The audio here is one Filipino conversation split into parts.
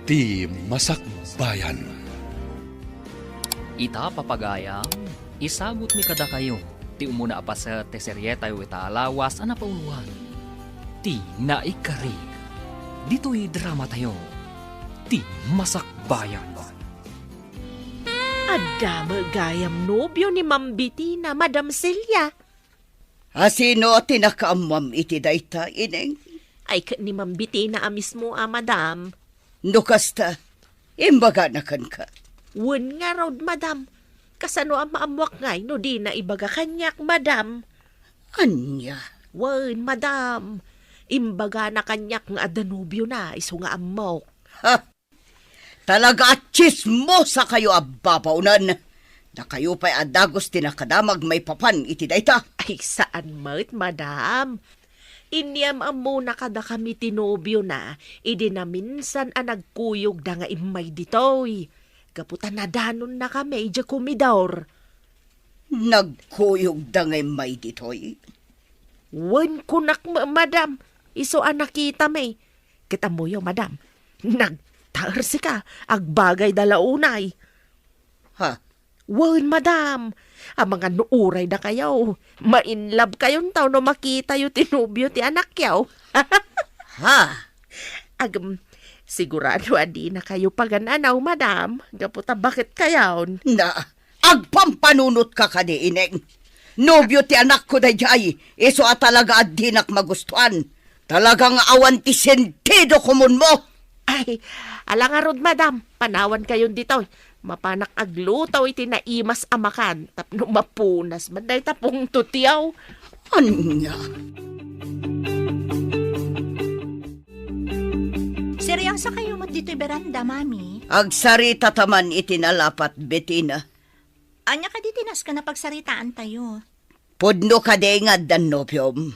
Ti Masakbayan. Ita papagayam, isagot mi kada kayo. Ti umuna pa sa teseryeta yu ita alawas ana pauluan. Ti naikarig. Dito'y drama tayo. Ti Masakbayan. Adama gayam nobyo ni Ma'am Bettina, Madam Celia. Asino tinakaamwam iti dayta, ineng? Ay ni Ma'am Bettina mismo, madam. Nukasta, imbaga na kan ka. Wen nga raw, madam. Kasano ang maamwak ngay, no di na ibaga kanyak, madam. Anya? Wen, madam. Imbaga na kanyak nga adanubyo na, iso nga amok. Ha? Talaga at chismosa kayo ababaunan. Na kayo pa'y adagos tinakadamag may papan iti dayta. Ay, saan mat, madam? Inyam amo na kada kami tinobyo na, idi na minsan ang nagkuyog da nga imay ditoy. Kaputan na danon na kami, idya kumidor. Nagkuyog da ngay may ditoy. Wen kunak madam, iso ang nakita may. Kita mo yo, madam, nagtarsi ka, agbagay dalaunay. Ha? Wen, madam, ang mga nuuray na kayo. Ma-inlove kayong tao no makita yung tinubyo ti anak yaw. Ha? Sigurado adi na kayo pagananaw, madam. Gaputa bakit kayaw? Na, agpampanunot ka kadi, ineng. Nobyo ti anak ko da jay, iso at talaga at dinak magustuhan. Talagang awan ti sentido kumun mo. Ay, alangarod, madam. Panawan kayon dito. Mapanak aglutaw iti naimas amakan. Tapno mapunas. Manday tapong tutiyaw. Anya? Seryoso kayo mo dito'y beranda, mami? Agsarita taman itinalapat, Bettina. Anya ka di tinas ka na pagsaritaan tayo. Pudno ka de nga dan nobyom.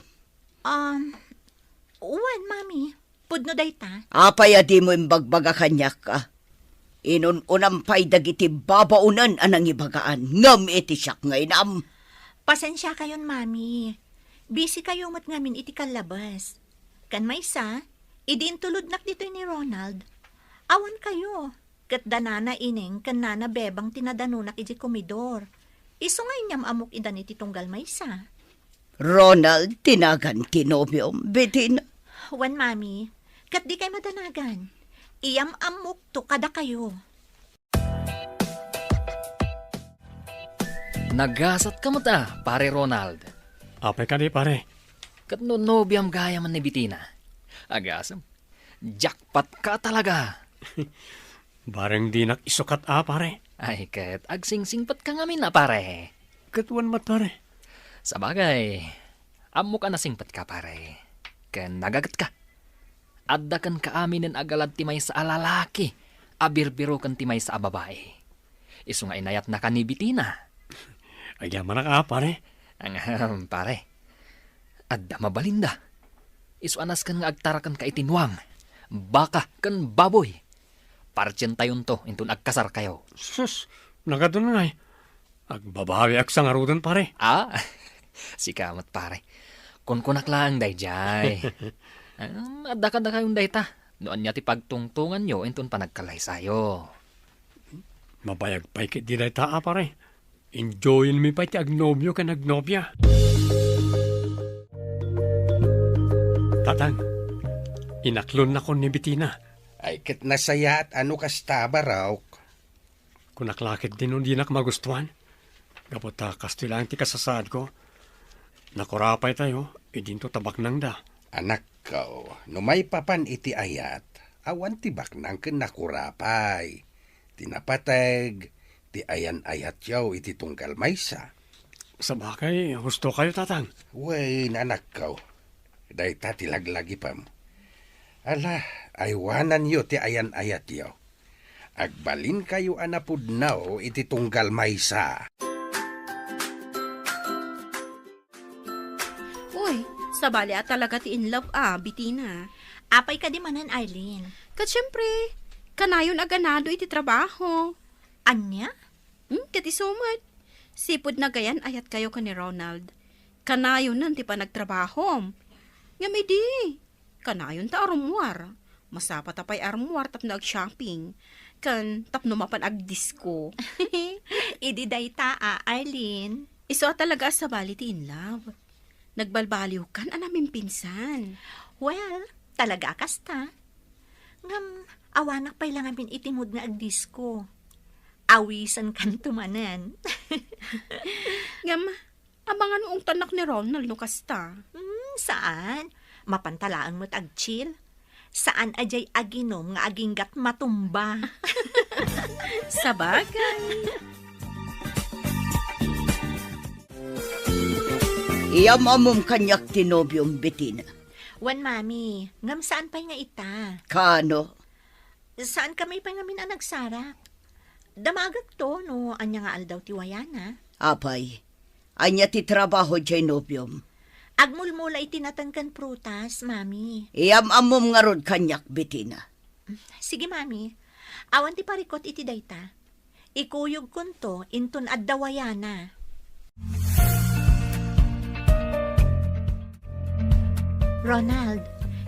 Uwan, mami. Pudno dayta. Apay adi mo imbagbaga kanyak ka. Inun-unam pa'y dagiti babaunan anang ibagaan. Ngam iti siyak ngay nam. Pasensya kayon, mami. Busy kayo mat ngamin iti kalabas. Kan may isa, idin tuludnak dito ni Ronald. Awan kayo. Kat danana ining kan nana bebang tinadanunak iti komidor. Iso ngay niyam amok idan iti tunggal may isa. Ronald, tinagan tinobyom. Bettina. Wan, mami. Kat di kay madanagan. Iyam amok to kada kayo. Nagasat ka mata, pare Ronald. Apay ka di, pare. Kat no nobyam gaya man ni Bettina. Agasam. Jackpot ka talaga. Bareng di isukat pare. Ay, kat agsingsingpat ka ngamin na, pare. Katuan mat, pare. Sabagay, amo ka nasingpat ka, pare. Ken nagagat ka. Adda kan kaamin ng agalad timay sa alalaki. Abirbiro kan timay sa babae. Isu nga inayat na ka ni Bettina. Ay, yaman na pare. Ang pare. Adda mabalinda. Isu anas kan nga agtarakan ka itinwang. Baka kan baboy. Parchen tayon to, intun agkasar kayo. Sus, nagadun nga eh. Agbabawi ak sa ngarudan, pare. Sikamat pare. Kunkunak lang day jay. Adda kayong day ta. Noon niya ti pagtungtungan nyo, intun pa nagkalay sayo. Mabayag pa'y kit di day ta, pare. Enjoyin mi pa'y ti agnobyo ka nagnobya. Tatang, inaklon na ko ni Bettina. Ay ket nasaya at ano kastaba raw. Kunaklakit din nun di magustuhan. Kaputa kastilang ti kasasaad ko. Nakurapay tayo, idin to tabak nang da. Anak ko, no may papan iti ayat, awan tibak nang ken nakurapay. Tinapateg, ti ayan ayat yaw iti tunggal maysa. Sa bakay, husto kayo, tatang. Wey, anak ko, day tatilaglagi pam. Ala, aywanan yo ti ayan ayat yaw. Agbalin kayo anapudnaw iti tunggal maysa. Uy, sabali at talaga ti in love Bettina. Apay ka di manan, Arlene. Kat syempre, kanayon aganado iti trabaho. Anya? Kat isumat. Sipod na gayan ayat kayo ka ni Ronald. Kanayon nan ti pa nagtrabaho. Nga may di. Kanayon ta arumwar. Masapa tapay armuar tapno ag shopping. Kan tapno mapan ag disco. Idi dayta, Arlene. Iso talaga sa bali ti in love. Nagbalbaliw kan anamin pinsan. Well, talaga kasta. Ngam, awanak pa'y lang amin itimod nga agdisko. Awisan kan tumanan. Ngam, abangan noong tanak ni Ronald no kasta. Saan? Mapantalaan mo't agchill. Saan ajay aginom nga aginggat matumba. Sa bagay. Iyamamom kanyak tinobyong Bettina. Wan, mami, ngam saan pa'y nga ita? Kano? Saan kami pa'y ngamin ang nagsarak? Damagag to, no, anya nga aldaw ti Wayana. Apay, anya ti trabaho jay nobyom. Agmulmula itinatangkan prutas, mami. Iyamamom nga rod kanyak Bettina. Sige, mami. Awan ti parikot iti dayta. Ikuyog kunto intun adda Wayana. Ronald,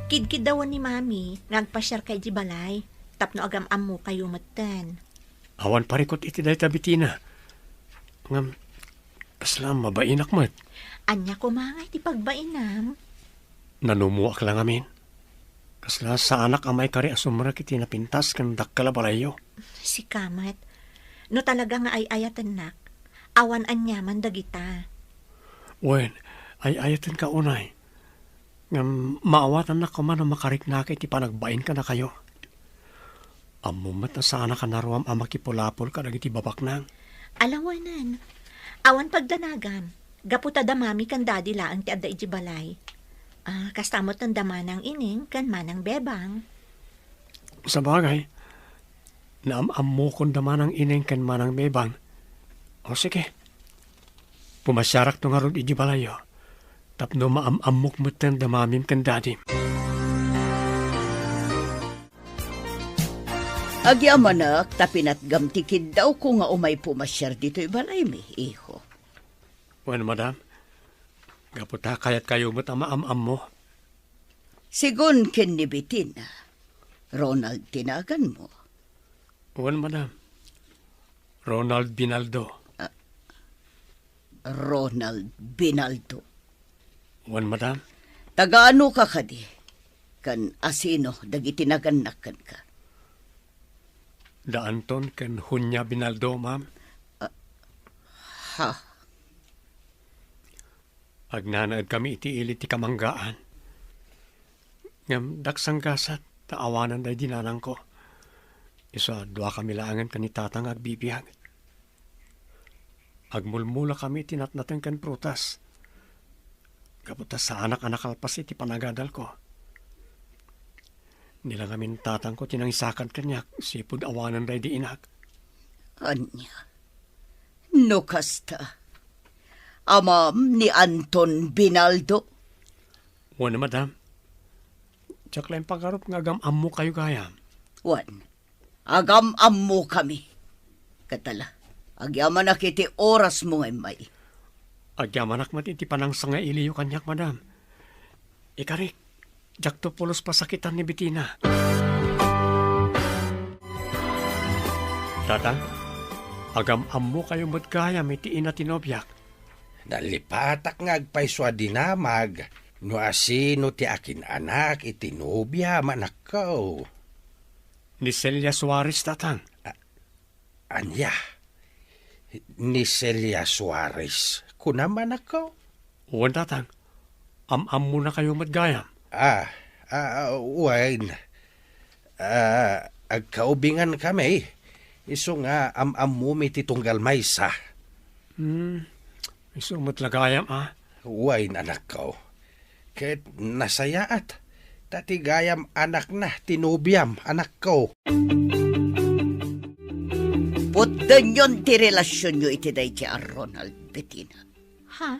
kidkid daw ni mami nagpasyar kay Jibalay. Tapno agam mo kayo matan. Awan parikot iti dayta Bettina. Ngam, kaslam mabainak mat. Anya ko mga iti pagbainam. Nanumuak lang amin. Kasla sa anak amay kari asumrak iti napintas kan dakkala balayo. Si Kamat, no talaga nga ay ayatan nak. Awan anyaman dagita. Wen, ay ayatan ka unay. Ngam, maawatan na ka man na makarik na iti panagbain ka na kayo. Amumat na sana ka naruam amakipulapol ka iti babak nang. Alawanan, awan pagdanagam. Gaputa damami kan daddy laang ti adda iti balay. Kastamot ng damanang ining kan manang bebang. Sa bagay, naamam mo kung damanang ining kan manang bebang. O sige, pumasyarak to nga ron iti balayo. Tapno maamamok mo ten damamim kan daddy. Agyamanak, tapinat gamtikid daw ko nga umay pumasyar dito ibalay mi, iho. Wen, madam, gaputa kayat kayo mo't amaam mo. Sigun ken ni Bettina, Ronald tinagan mo. Wen, madam, Ronald Binaldo. Ronald Binaldo. Wen, madam, Tagaano ka kadi? Kan asino dagitinagannakan ka. da Anton ken Hunya Binaldo, ma'am. Ha? Agnanaad kami iti ilit ti kamanggaan. Ngam daksang gasat, taawanan day dinanang ko. Isa, dua kami laangan kanitatang agbibiyag. Agmulmula kami tinatnatan kan prutas. Kaputas sa anak-anak alpas iti panagadal ko. Nila ngamin tatang ko tinangisakan kanyak, sipud awanan day di inak. Anya? No kasta. Amam ni Anton Binaldo. Wana, madam. Tsak lang pagkarot nga gamam mo kayo gayam. Wan, agam-am mo kami. Katala, agyaman na kiti oras mo ngay may. Agyamanak mat iti panang sanga iliyo kanyak, madam. Ikarik, jakto pulos pasakitan ni Bettina. Tatang, agam-am mo kayo magkayam iti ina tinobyak. Nalipatak nga agpaiswa dinamag. No asino ti akin anak itinobya manakaw. Ni Celia Suarez, tatang. Anya? Ni Celia Suarez. Kuna manakaw? Uwan, tatang. Am-am mo na kayo magkayam. Wine. Agkaubingan kami. Iso nga am-am mo may titunggal maysa. Isumot lagayam, Wine anak ko. Kahit nasayaat. Tatigayam anak na tinubyam anak ko. Putdan yun ti relasyon nyo iti day ti Ronald Bettina. Ha?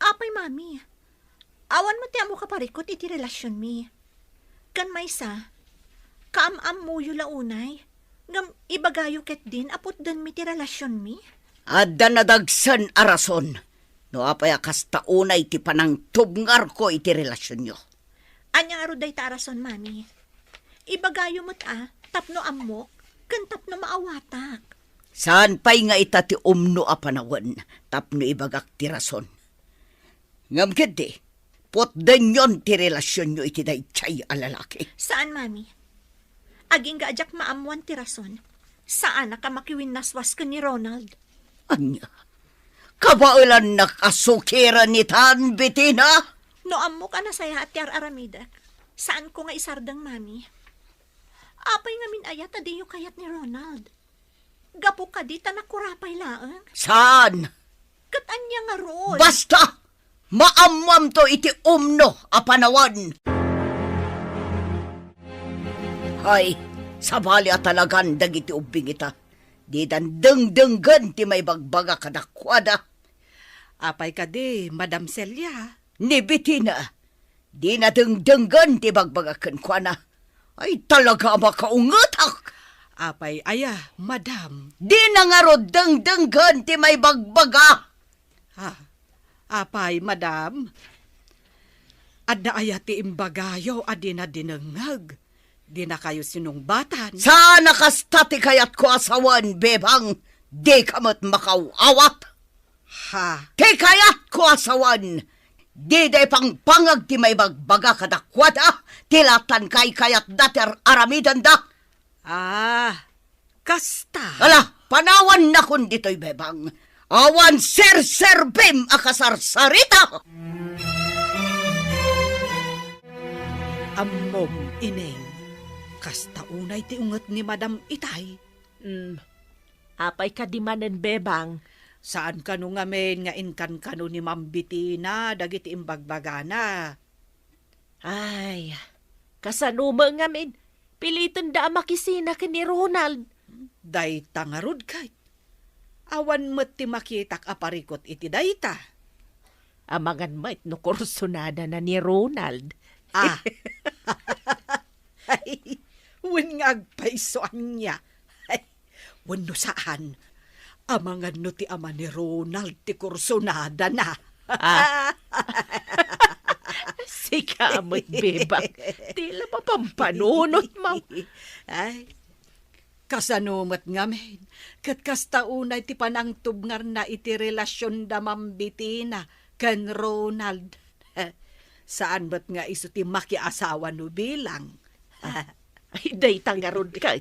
Apay, mami. Awan mo ti amo kaparikot iti relasyon mi. Kan maysa, kaam-am mo yu launay. Ngam ibagayo ket din apot dan mi ti relasyon mi. Adda nadagsan arason. No apay akas taunay ti panang tubngar ko iti relasyon nyo. Anya nga day tarason, mami. Ibagayo mo't tapno amok, kan tapno maawatak. Saan pa'y nga itati umno a panawan, tapno ibagak ti rason. Ngam kedi, potden yon ti relasyon nyo iti daychay a lalaki. Saan, Mami? Aging gaajak maamuan ti rason. Saan ka makiwin naswas ka ni Ronald? Anya, kabailan nakasukiran ni Tan Bettina? No amo ka na saya at yar aramidak. Saan ko nga isardang, Mami? Apay nga min ayat adiyo kayat ni Ronald. Gapo ka di tanakurapay laang. Saan? Katanya nga ron. Basta! Maamwam to iti umno a panawan. Hay, sabali at talagan dagiti ubing ita. Di dandeng-denggan ti may bagbaga kadakwada. Apay ka di, Madam Celia. Ni Bettina, di na dengdenggan ti bagbaga kenkwana. Ay talaga makaungatak. Apay aya, Madam. Di na nga ro dengdenggan ti may bagbaga. Apay, Madam. Adda aya ti imbagayo adi na dinengag. Di na kayo sinungbatan. Sana kastati kayat ko asawan, bebang. Di kamot makawawat. Di kayat ko asawan. Di day pang pangag ti may bagbaga kadakwada. Tilatan kay kayat dater aramidan da. Kasta. Ala, panawan na kun dito'y bebang. Awan ser-serbim akasarsarita. Ammom, ineng. Kasta unay ti unget ni Madam Itay. Apay ka di manen, bebang. Saan ka nung ngamen nga inkan kano ni Ma'am Bettina dagiti imbagbagana? Ay, kasanuma nga min. Pilitan da makisina ka ni Ronald. Day tangarod kay. Awan mo't ti makitak aparikot iti dayta. Amangan mait no kursunada na ni Ronald. Ay, wen nga agpaisoan niya. Ay, wen no saan. Amangan no ti ama ni Ronald ti kursunada na. Sikamot, bebang. Tila pa pampanunot mo. Ay, kasanumat nga men, kat kastaunay ti panangtubngar na iti relasyon da Ma'am Bettina kan Ronald. Saan ba't nga iso ti makiasawa no bilang? Ay, day tangarod ka.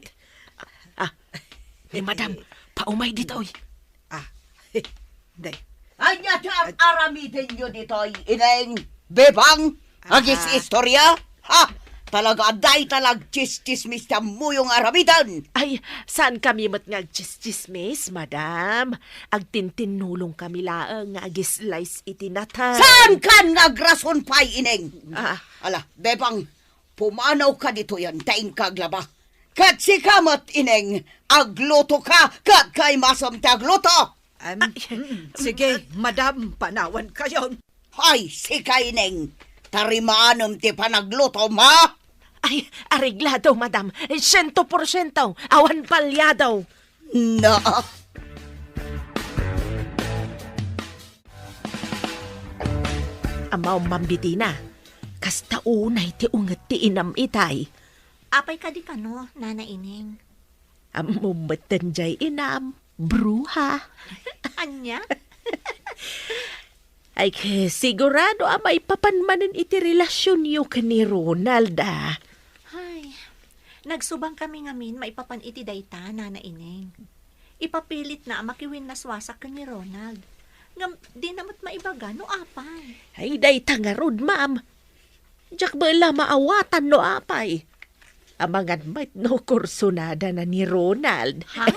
Madam, paumay dito. Day. Anya ti aramidin nyo dito'y ineng, bebang. Agis istorya? Talaga aday talag chis-chismis ta mo yung aramidan. Ay, saan kami mat nga chismis, madam? Agtintinulong kami laang nga agislays itinatay. Saan kan ngagrason pa'y ineng? Ah. Ala, bebang, pumanaw ka dito yan, taing kaglaba. Kat si kamat ineng, agluto ka, kat kay masam ti agluto. Sige, Madam, panawan kayon. Ay, si kaineng, tarimaanam ti panagluto, ma? Ay, areglado, madam. 100%. Awan palyado. Na. Amaw, Ma'am Bettina. Kasta unay ti unget ti inam itay. Apay ka di kano, Nana Ineng. Amumatan jay inam. Bruha. Anya? Ay, sigurado amay papanmanan iti relasyon yu ka ni Ronald, Ay, nagsubang kami ngamin maipapan iti dayta, Nana Ineng. Ipapilit na makiwin naswasak ka ni Ronald. Ngam, di namat maibaga, no apay. Ay, day tangarod, ma'am. Diyak ba maawatan no apay? Amangan mait no kursunada na ni Ronald. Ha?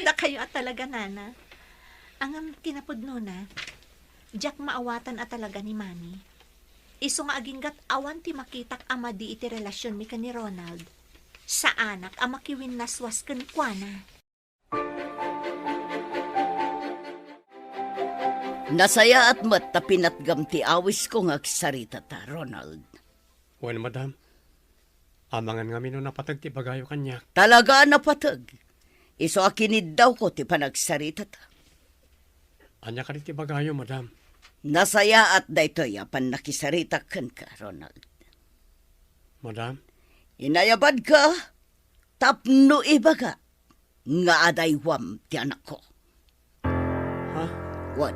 Da kayo at talaga, Nana. Ang kinapudno na, diyak maawatan at talaga ni Mami. Iso nga aginggat awan ti makitak ama di iti relasyon mi ka ni Ronald. Sa anak amakiwin naswas kan kuana. Nasaya at matapinat gamti awis ko nga kisarita ta, Ronald. Well, Madam, amangan nga mino napatag ti bagayo kanya. Talaga napatag. Iso akinid daw ko ti panagsarita ta. Anya ka ti bagayo, Madam. Nasaya at daytoy apan nakisarita kan ka, Ronald. Madam? Inayabad ka, tapno ibaga, nga adaywam ti anak ko. Ha? Wan,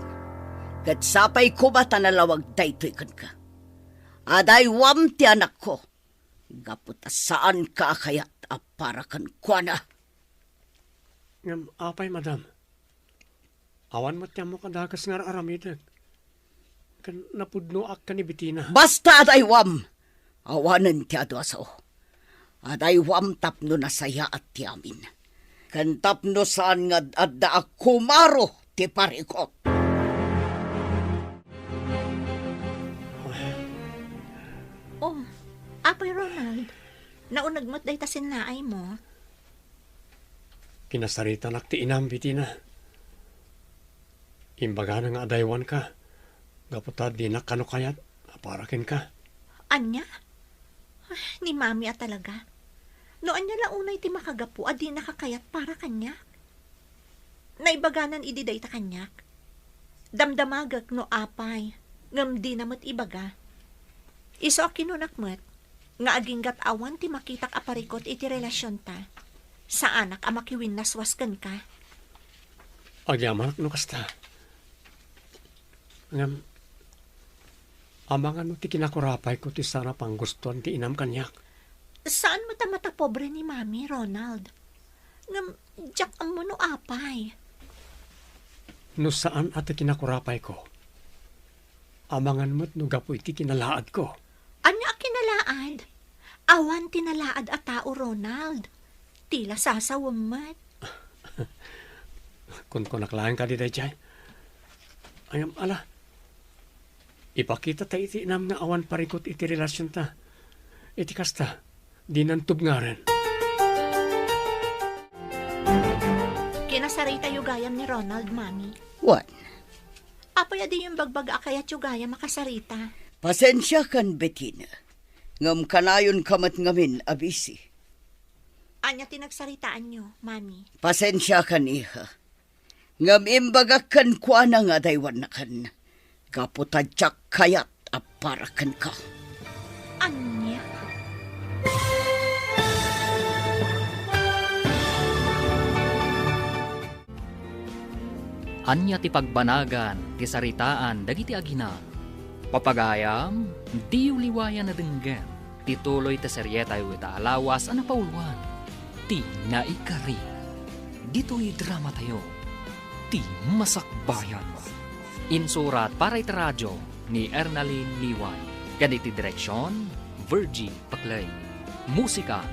katsapay ko ba tanalawag daytoy kan ka? Adaywam ti anak ko, gaputa saan ka kayat aparakan kwa na. Ngam, apay, madam. Awan mo tiyam mo kadakas nga aramidag. Kan napudno ak ka ni Bettina. Basta adaywam, awanan ti aso. Adaywam tapno na saya at ti amin. Kan tapno saan nga adda kumaro ti parikot. Oh, apay Ronald. Naunag mo't day tasin naay mo. Kinasarita ti inam, Bettina. Imbaga na nga adaywan ka. Gaputa di na kanukayat, aparakin ka. Anya? Ni mami at talaga. Noon niya launay ti makagapu at di nakakayat para kanyak. Naibaganan ididay ta kanyak. Damdamagak no apay. Ngam di namot ibaga. Iso kinunakmat. Nga aginggat awan ti makitak aparikot iti relasyon ta. Sa anak amakiwin naswaskan ka. Agyaman no kasta. Ngam, amangan no ti kinakurapay ko ti sana pang gustuan ti inam kanyak. Saan mata pobre ni mami, Ronald? Ngam, jak ang mo no apay. No saan at kinakurapay ko? Amangan mo't no gapo iti kinalaad ko. Anya kinalaad? Awan tinalaad at tao, Ronald. Tila sasawamat. Kung naklaan ka di dayjay. Ayam, ala. Ipakita ta iti inam nga awan parikot iti relasyon ta. Iti kasta, di nantub nga rin. Kinasarita yung gayam ni Ronald, mami. What? Apay adi yung bagbag akayat yung gayam makasarita. Pasensya kan, Bettina. Ngam kanayon kamat ngamin abisi. Anya tinagsaritaan nyo, mami. Pasensya kan, iha. Ngam imbagak kan kwa na nga daywan na kan. Kaputadyak kayat aparakan ka. Anya? Anya ti pagbanagan, ti saritaan, dagiti agina. Papagayam, di uliwayan na denggan. Tituloy ta seryeta yu ita alawas ana pauluan. Ti naikari. Dito'y drama tayo. Ti masakbayan. Insurat para iti radyo ni Ernalyn Liway. Ganiti direksyon, Virgie Paclay. Musika,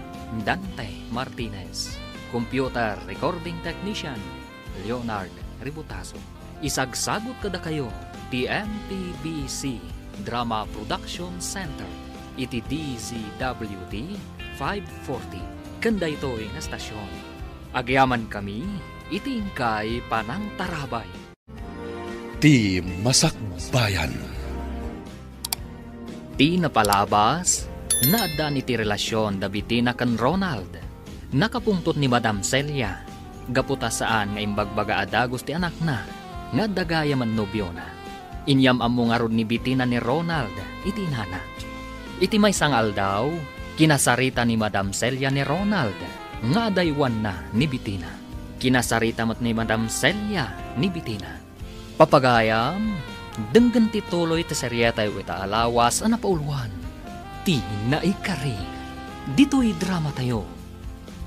Dante Martinez. Computer Recording Technician, Leonard Ributaso. Isagsagot kada kayo, TMPBC Drama Production Center. Iti DZWD 540. Kanda ito'y nga stasyon. Agyaman kami, itingkay panang tarabay. Ti Masakbayan. Ti napalabas, naada ni ti relasyon da Bettina kan Ronald. Nakapungtot ni Madam Celia. Gaputa saan nga imbagbaga adagos ti anak na, nga dagaya man nobyo na. Inyam amo nga rod ni Bettina ni Ronald, iti nana. Iti may sangal daw, kinasarita ni Madam Celia ni Ronald, nga daywan na ni Bettina. Kinasarita mo't ni Madam Celia ni Bettina. Papagayam, denggan ti tuloy ti seryeta yu ita alawas ana pauluan. Ti naikari. Dito'y drama tayo.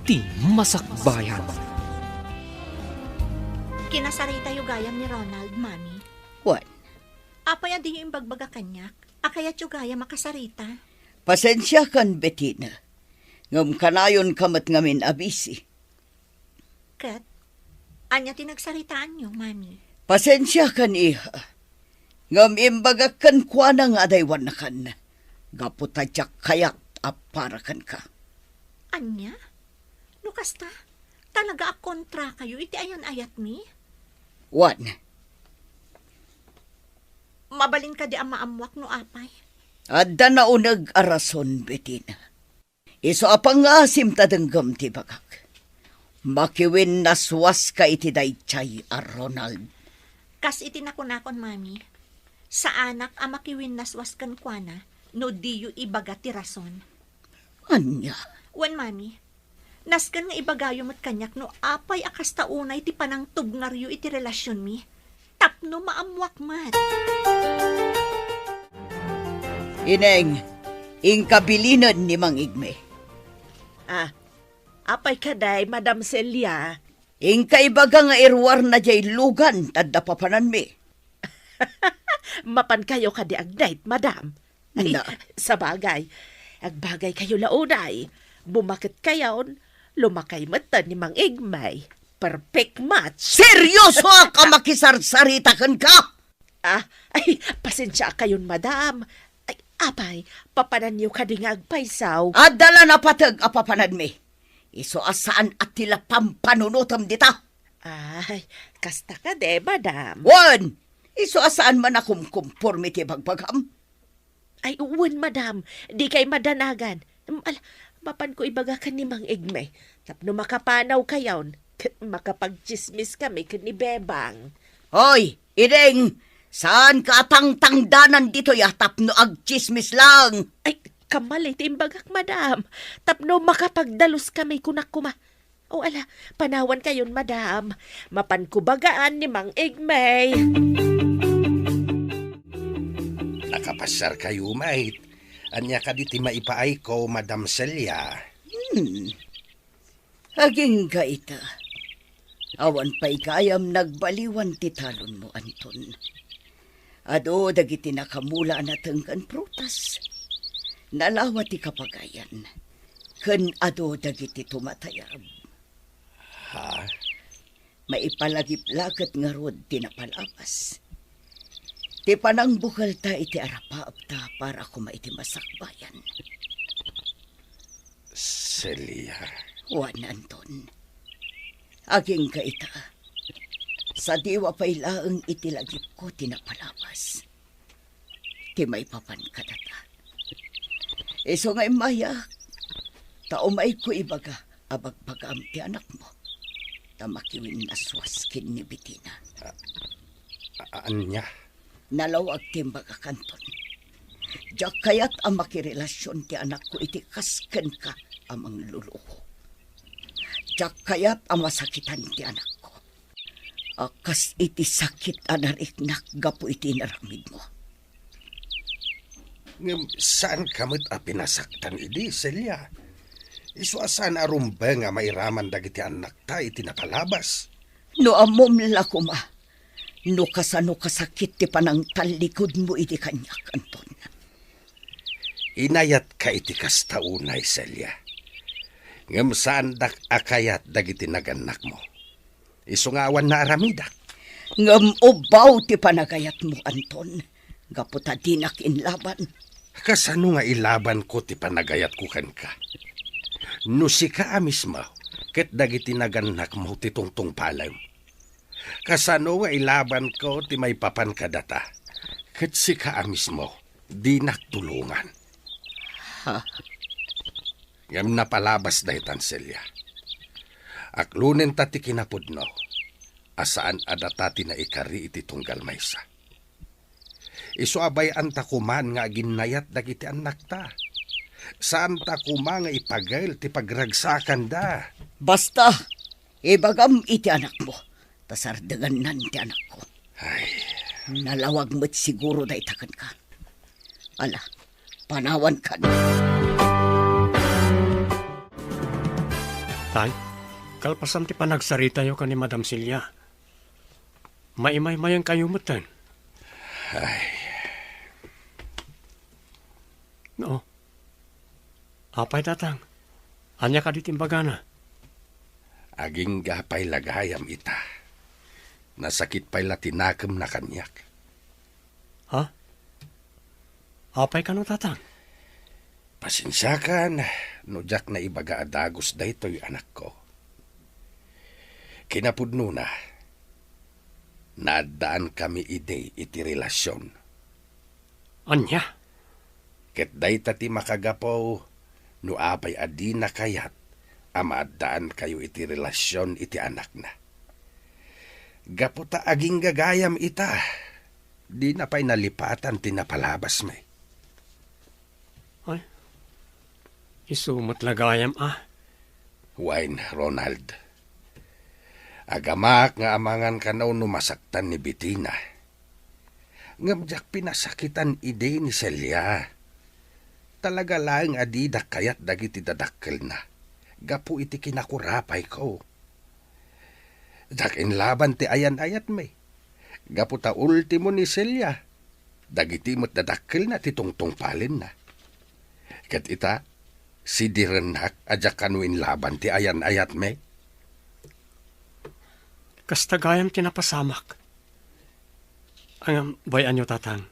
Ti masakbayan. Kinasarita yung gayam ni Ronald, mami. What? Apay adi yung bagbaga kanyak. Akayat yung gayam makasarita. Pasensya kan, Bettina. Ngam kanayon kamat ngamin abisi. Kat, anya tinagsaritaan nyo, mami. Pasensya kan, iha. Ngam imbagak kan kwa na nga daywan na kan. Gaputadyak kayat aparakan ka. Anya? Nukasta, talaga kontra kayo, iti ayan ayat mi? One, Mabalin ka di ang maamwak no apay. adda na unag arason, Bettina. Iso apang asim tadenggam ti bagak. Makiwin naswas ka iti daychay a Ronald. Kas itinakon-nakon, mami. Sa anak ang makiwin naswas kan kwa na, no diyo ibaga ti rason. Anya, Wan, Mami. Nasgan nga ibagayo mo't kanyak no apay akas taunay ti panang tubngaryo iti relasyon mi. Tapno maamwak mat. Ineng, ingkabilinan ni Mang Igme. Apay kaday, Madam Celia. Ingkaibaga nga irwar na jay lugan, tadda papanan mi. Mapan kayo kadi agdayt, Madam. Ay, Na. sa bagay. Agbagay kayo launay. Bumakit kayon, lumakay mata ni Mang Igmay. Perfect match. Seryoso ka makisarsaritakan ka? Ay, pasensya kayon, Madam. Ay, apay, papanan niyo kadi nga agpaysaw. Adala na patag apapanad mi. Iso asaan at tila pampanunutom dita. Ay, kasta ka de, Madam. Wan, iso asaan man akong conformity bagbagam. Ay, uwan, Madam. Di kay madanagan. Mapan ko ibaga ka ni Mang Igme. Tapno makapanaw kayon. Makapagchismis kami ka ni Bebang. Hoy, Ideng, saan ka tangtangdanan dito ya tapno agchismis lang? Ay, kamalit imbagak, Madam. Tapno makapagdalos kami kunakuma. O ala, panawan kayon, Madam. Mapan ko bagaan ni Mang Igme. Nakapasar kayo, mate. Anya ka di ti maipaay ko, Madam Celia. Aging ka ita. Awan pa'y kayam nagbaliwan ti talon mo, Anton. Ado dagiti nakamula na tengkan prutas. Nalawa ti kapagayan. Ken ado dagiti tumatayab. Ha? Maipalagip-lakat nga rod ti napalabas. Ti panang bukal ta iti arapaap ta para ko maiti masakbayan. Celia. Juan Anton. Aging ka ita. Sa diwa pa'y laang itilagip ko tinapalabas. Ti may papan kadata. Iso nga'y maya. Taumay ko ibaga abagbagam ti anak mo. Tamakiwin naswaskin ni Bitina. Anya? Nalawag timbaga kanton. Diyak kaya't ang makirelasyon ti anak ko iti kasken ka amang luluho. Diyak kaya't ang masakitan ti anak ko. Akas iti sakit anariknak gapo iti naramid mo. Saan kamot a pinasaktan idi, Celia? Isu asan arumba nga mairaman dagiti anak ta iti napalabas. No amom lakuma. No kasano kasakit ti panang talikod mo iti kanyak, Anton. Inayat ka iti kastaunay, Celia. Ngam saan dak akayat dagiti naganak mo. Isungawan na aramidak. Ngam ubaw ti panagayat mo, Anton. Gaputa dinak inlaban. Kasano nga ilaban ko ti panagayat ko kan ka. No si ka mismo, ket dagiti naganak mo ti tungtung palam. Kasano nga ilaban ko ti may papan kadata, ket si ka mismo, di naktulungan. Ha? Ngam napalabas da itan, Celia. Aklunen ta ti kinapudno, asaan adatati na ikari iti tunggal maysa. Isu abay anta kuman nga ginayat dagiti anak ta. Saan ta kuma nga ipagail ti pagragsakan da. Basta, ibagam iti anak mo. Tasardagan ti anak ko. Ay, Nalawag mo't siguro da itakan ka. Ala, panawan ka na. Tay, kalpasan ti panagsarita yo ka ni Madam Celia. Maimay-mayang kayo mutan. ay, No. Apay tatang. Anya ka ditimbagana. aging gapay lagayam ita. Nasakit pa'y latinakam na kanyak. Ha? Apay ka no tatang? Pasensyakan, no jak na ibaga adagos da ito'y anak ko. Kinapudno na, nadaan kami ide iti relasyon. Anya? Ket day tati makagapaw, no apay adi na kayat, amadaan kayo iti relasyon iti anak na. Gaputa aging gagayam ita, di na pa'y nalipatan tinapalabas may. Ay. Isumot lagayam Wine, Ronald. Agamak nga amangan kanaw numasaktan ni Bettina. Ngamjak pinasakitan ide ni Celia. Talaga lang adida kayat dagiti dadakkel na. Gapu iti kinakurapay ko. Jak inlaban ti ayan-ayat may. Gapu ta ultimo ni Celia. Dagiti mo't dadakkel na ti tungtong palin na. Kat ita, si direnak ajak kanuin laban ti ayan-ayat may. Kastagayam tinapasamak. Ang bayan nyo, tatang.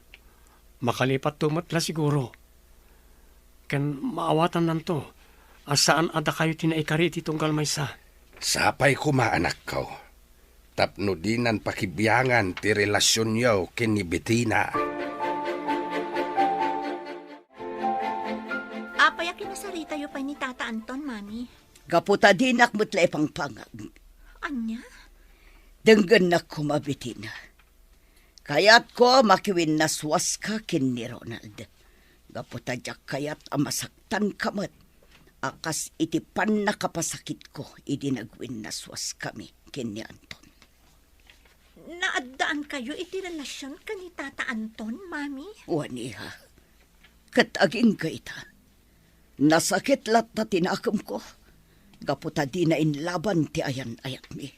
Makalipat tumot la siguro. Ken maawatan nanto. Asaan ada kayo tinaikari iti tunggal maysa. Sapay ko maanak ko. Tapno dinan pakibiyangan ti relasyon yaw ken ni Bettina. Apay kinasarita yo pa ni Tata Anton, Mami. Gaputa dinak mutla ipang pangag. Anya? Denggan na kumabitin. Kayat ko makiwin naswas ka kin ni Ronald. Gaputa jak kayat amasaktan kamat. Akas itipan na kapasakit ko, idi nagwin naswas kami kin ni Anton. Naadaan kayo iti relasyon ka ni Tata Anton, Mami? Waniha, kataging ka ita. Nasakit lat na tinakam ko. Gaputa di na inlaban ti ayan-ayat mi.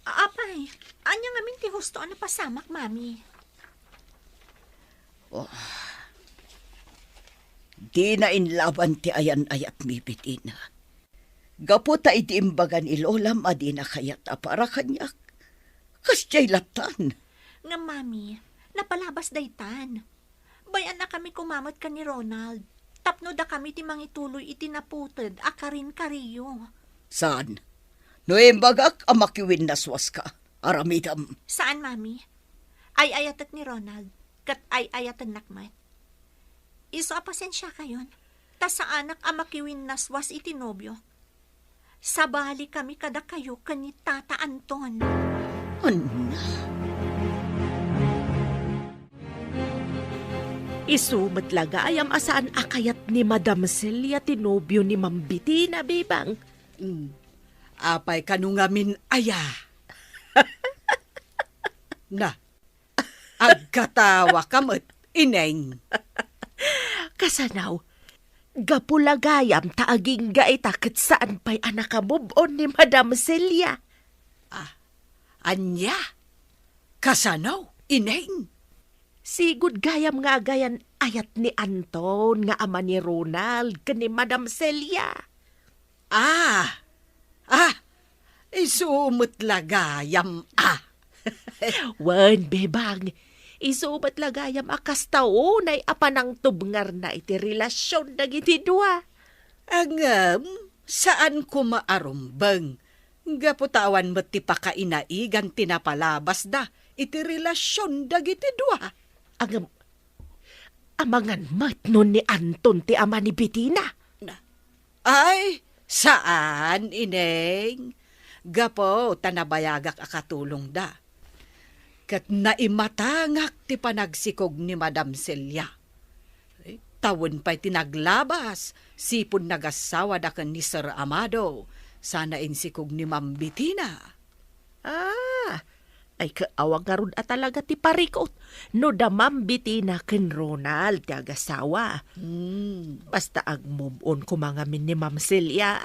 Apay, anya nga min ti husto na pasamak, Mami. Di na inlaban ti ayan-ayat mi, Bettina. Gaputa iti imbagan ilolam adi na kayat apara kanyak. Kasya'y latan. Nga, Mami, napalabas daytan. Bayan na kami kumamot ka ni Ronald. Tapno da kami ti mangituloy iti naputod, akarin kariyo. Saan? No imbagak amakiwin naswas ka. Aramidam. Saan, Mami? Ay ayatat ni Ronald, kat ay ayatan nakmat. Iso apasensya kayon, ta sa anak amakiwin naswas iti nobyo. Sabali kami kada kayo kani Tata Anton. Isumat laga ayam asaan akayat ni Madam Celia tinobyo ni Ma'am Bettina, bebang. Apay kanungamin aya. Na, agkatawa kamot, ineng. Kasanaw, gapulagayam taaging gaitakit saan pa'y anakamubon ni Madam Celia. Anya, kasanaw, ineng. Sigud gayam nga gayan ayat ni Anton nga ama ni Ronald kani Madam Celia. Isumot lagayam Wan, bebang, isubat lagayam akas taon ay apanang tubngar na iti relasyon na iti dua. Angam, saan ko maarumbang? Gaputawan mo ti pakainaigan tinapalabas da, iti relasyon dagiti dua. Ang amangan matnon ni Anton ti ama ni Bettina. Ay, saan, ineng? Gapo, tanabayagak akatulong da. Kat naimatangak ti panagsikog ni Madam Celia. Tawon pa'y tinaglabas, sipon nagasawa da kan ni Sir Amado. Sana insikog ni Ma'am Bettina. Ay kaawag nga ron at talaga ti parikot. No da Ma'am Bettina ken Ronald ti agasawa. Basta agmumon kumangamin ni Ma'am Celia.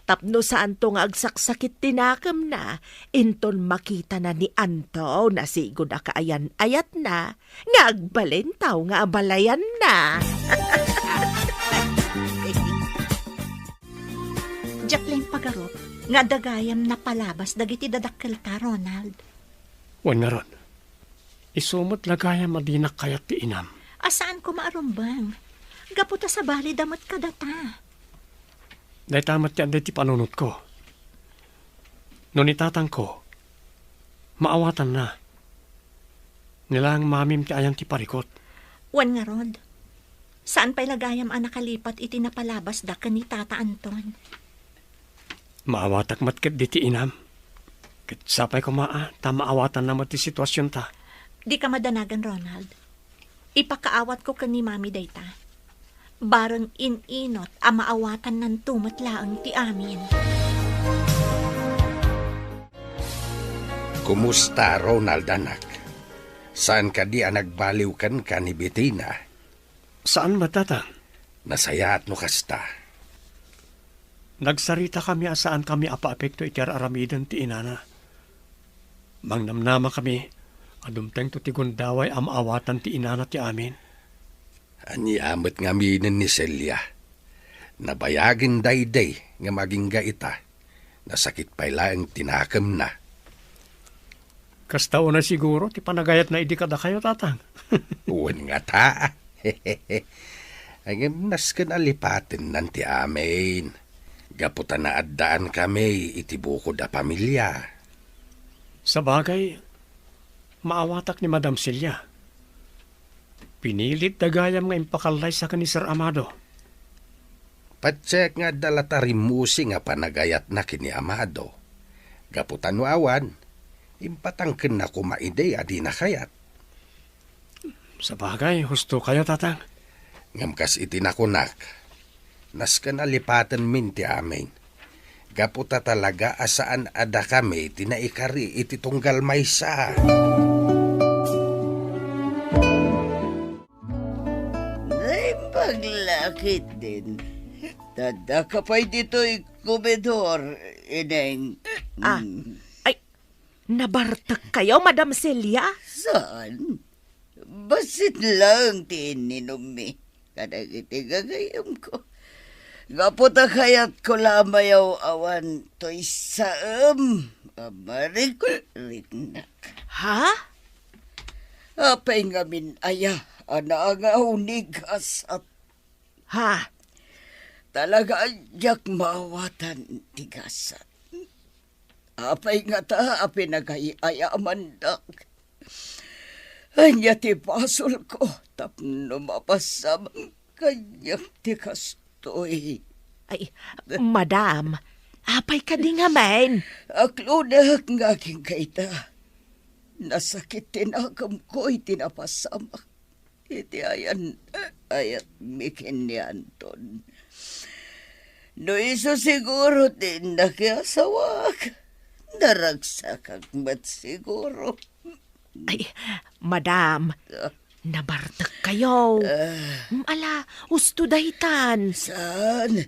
Tapno saan to nga agsaksakit tinakam na, inton makita na ni Anto na sigod akaayan-ayat na, nga agbalentaw nga abalayan na. Jacqueline Pagarot, nga dagayam na palabas dagiti dadakkel ta, Ronald. Wan nga ron. Isumot lagayam adinak kayat ti inam. Asaan ko maarumbang? Gaputa sa bali damot kadata. Dahil tamat yan ti panunot ko. Nung itatang ko, maawatan na. Nilang mamim ti ayang ti parikot. Wan nga, Rod. Saan pa'y lagayam ang nakalipat iti napalabas da ka ni Tata Anton? Maawatak matkat di ti inam. Kat sapay ko tamaawatan na ti sitwasyon ta. Di ka madanagan, Ronald. Ipakaawat ko ka ni Mami dayta. Barang ininot ang maawatan ng tumatlaang ti amin. Kumusta, Ronald, anak? Saan ka di nagbaliw kan ka ni Bettina? Saan matatang? Nasaya at no kasta. Nagsarita kami asaan kami apa-apekto iti aramidan ti inana. Mangnamnama kami, adumteng to ti gundaway am awatan ti inana ti amin. Aniamot nga minin ni Celia. Nabayagin dayday nga maging gaita. Nasakit pa ilang tinakam na. Kastao na siguro, ti panagayat na idikada kayo, tatang. Uwan nga ta. Ang naskan alipatin nanti amin. Gaputan na addaan kami itibuko da pamilya. Sa bagay, maawatak ni Madam Celia. Pinilit dagayam nga impakalay sa ni Sir Amado. Patsek nga dalatarimusi nga panagayat na kini Amado. Gaputan no awan, impatangken na kumaide adi na kayat. Sa bagay, husto kayo, tatang. Ngamkas itinakunak. Naskan alipatan min ti amin. Gaputa talaga asaan ada kami tinaikari iti tunggal maysa. Ay, paglakit din. Tada ka pa'y dito'y kumedor, ineng. Ay, nabartak kayo, Madam Celia? Saan? Basit lang tininom mi. Kadang itigagayam ko. Gaputa kayat ko lamayaw awan to'y saam. Amarik rinak. Ha? Apay ngamin aya, ana nga unigas at Ha? talaga adyak mawatan tigasat. Apay nga ta, apay nagayaya mandak. Anya ti pasol ko, tapno mapasam kanyak ti kastoy. Ay, Madam, apay ka di nga man. Aklunak nga aking kaita. Nasakit tinakam ko, itinapasamak. Iti ayan, ayat mikin ni Anton. No iso siguro din nakiasawak. Naragsak mat siguro. Ay, Madam, nabartak kayo. Ala, usto dahitan. Saan?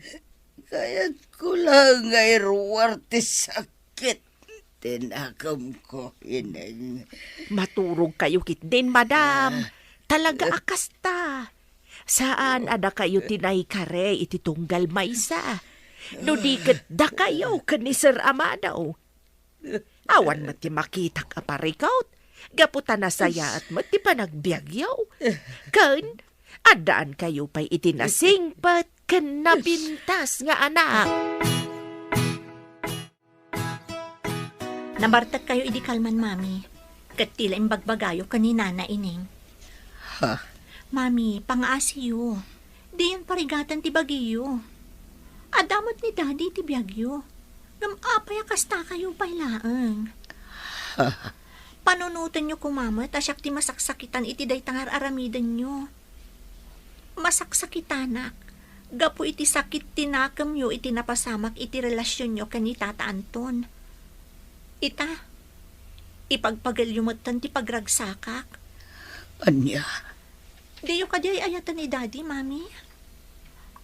Kaya't ko lang ay ruwarte sakit. Tinakam ko, ineng. Maturog kayo kit din, Madam. Talaga akasta. Saan ada kayo tinay kare iti tunggal maysa? No diket da kayo kani Sir Amado. Awan mati makitak aparikaut. Gaputan na saya at mati pa nagbiagyaw. Kan, adaan kayo pa'y itinasingpat kan nabintas nga anak. Nabartak kayo idi kalman, Mami. Kat tila imbagbagayo kanina na ining. Ha? Mami, pang-asiyo. Di yan parigatan ti bagiyo. Adamot ni Daddy ti biagyo. Gamapay kasta kayo pailaang. Panunutan nyo kumamat, asyak ti masaksakitan iti day tangar aramidan nyo. Masaksakitanak. Gapu iti sakit tinakam nyo iti napasamak iti relasyon nyo kani Tata Anton. Ita, ipagpagalyumatan ti pagragsakak. Anya? Diyo ka di ayatan ni Daddy, Mami.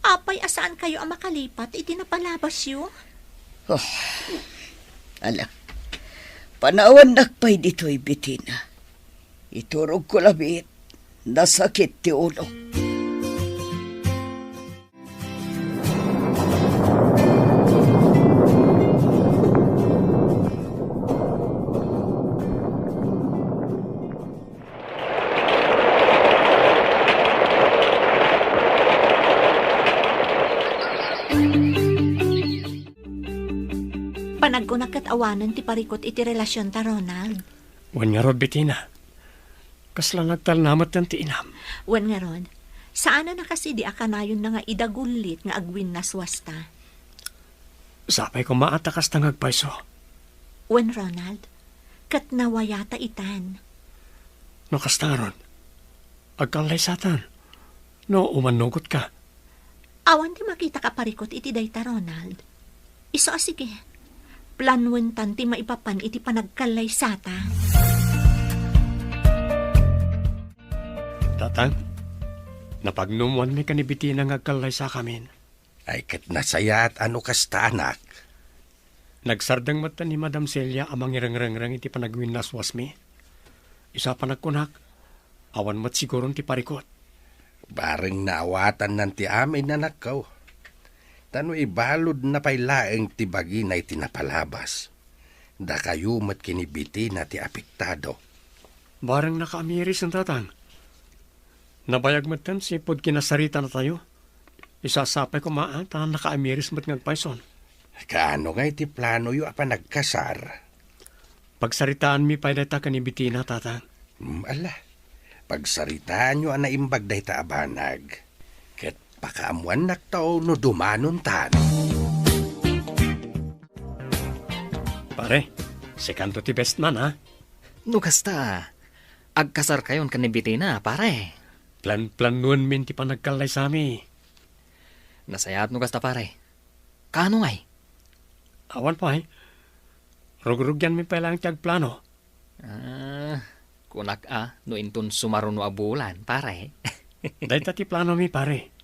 Apay asaan kayo ang makalipat, iti napalabas yun. Oh, ala, panawan nakpay dito'y Bettina. Iturog ko labit, nasakit ti ulo. Panagkunak kat awanan ti parikot iti relasyon ta, Ronald. Wan nga rod, Bettina. Kasla nagtalnamat ng ti inam. Wan nga ron, saan na kasi di akanayon na nga idagulit nga agwin na swasta. Sapay ko maatakas tang agpaiso. Wan, Ronald, kat nawayata itan. No kastangaron, agkalay satan. No umanugot ka. Awan ti makita ka parikot iti dayta, Ronald. Iso sige. Planwen tan ti maipapan iti panagkalay sata. Tatang, napagnumuan mi kanibiti na ngagkalay sa kamin. Ay kat nasaya at ano kasta anak. Nagsardang mata ni Madam Celia amang irang-rang iti panagwinlaswas mi. Isa pa nagkunak, awan mat siguro ti parikot. Bareng naawatan nan ti amin na nakaw. Tano ibalod na pailaeng ti bagi na itinapalabas. Da kayo mat kinibiti na ti apektado. Barang nakaamiris ang tatang. Nabayag matan si pod kinasarita na tayo. Isasapay ko maan, tanang nakaamiris mat ngagpayson. Kaano nga iti plano yu apa nagkasar? Pagsaritaan mi pa'y data kanibiti na tatang. Ala, pagsaritaan nyo ana imbag day ta abanag. Ket pakaamuan naktaw no dumanon tan. Pare, si kanto ti best man ha. No kasta, agkasar kayon kanibiti na, pare. Plan-planuan min ti panagkalay sa mi. Nasayat no kasta, pare. Kano ngay? Awan pa Rug-rugyan mi pa lang tiyag plano. Kunak no inton sumaro no abulan, pare. Dahil ti plano mi pare.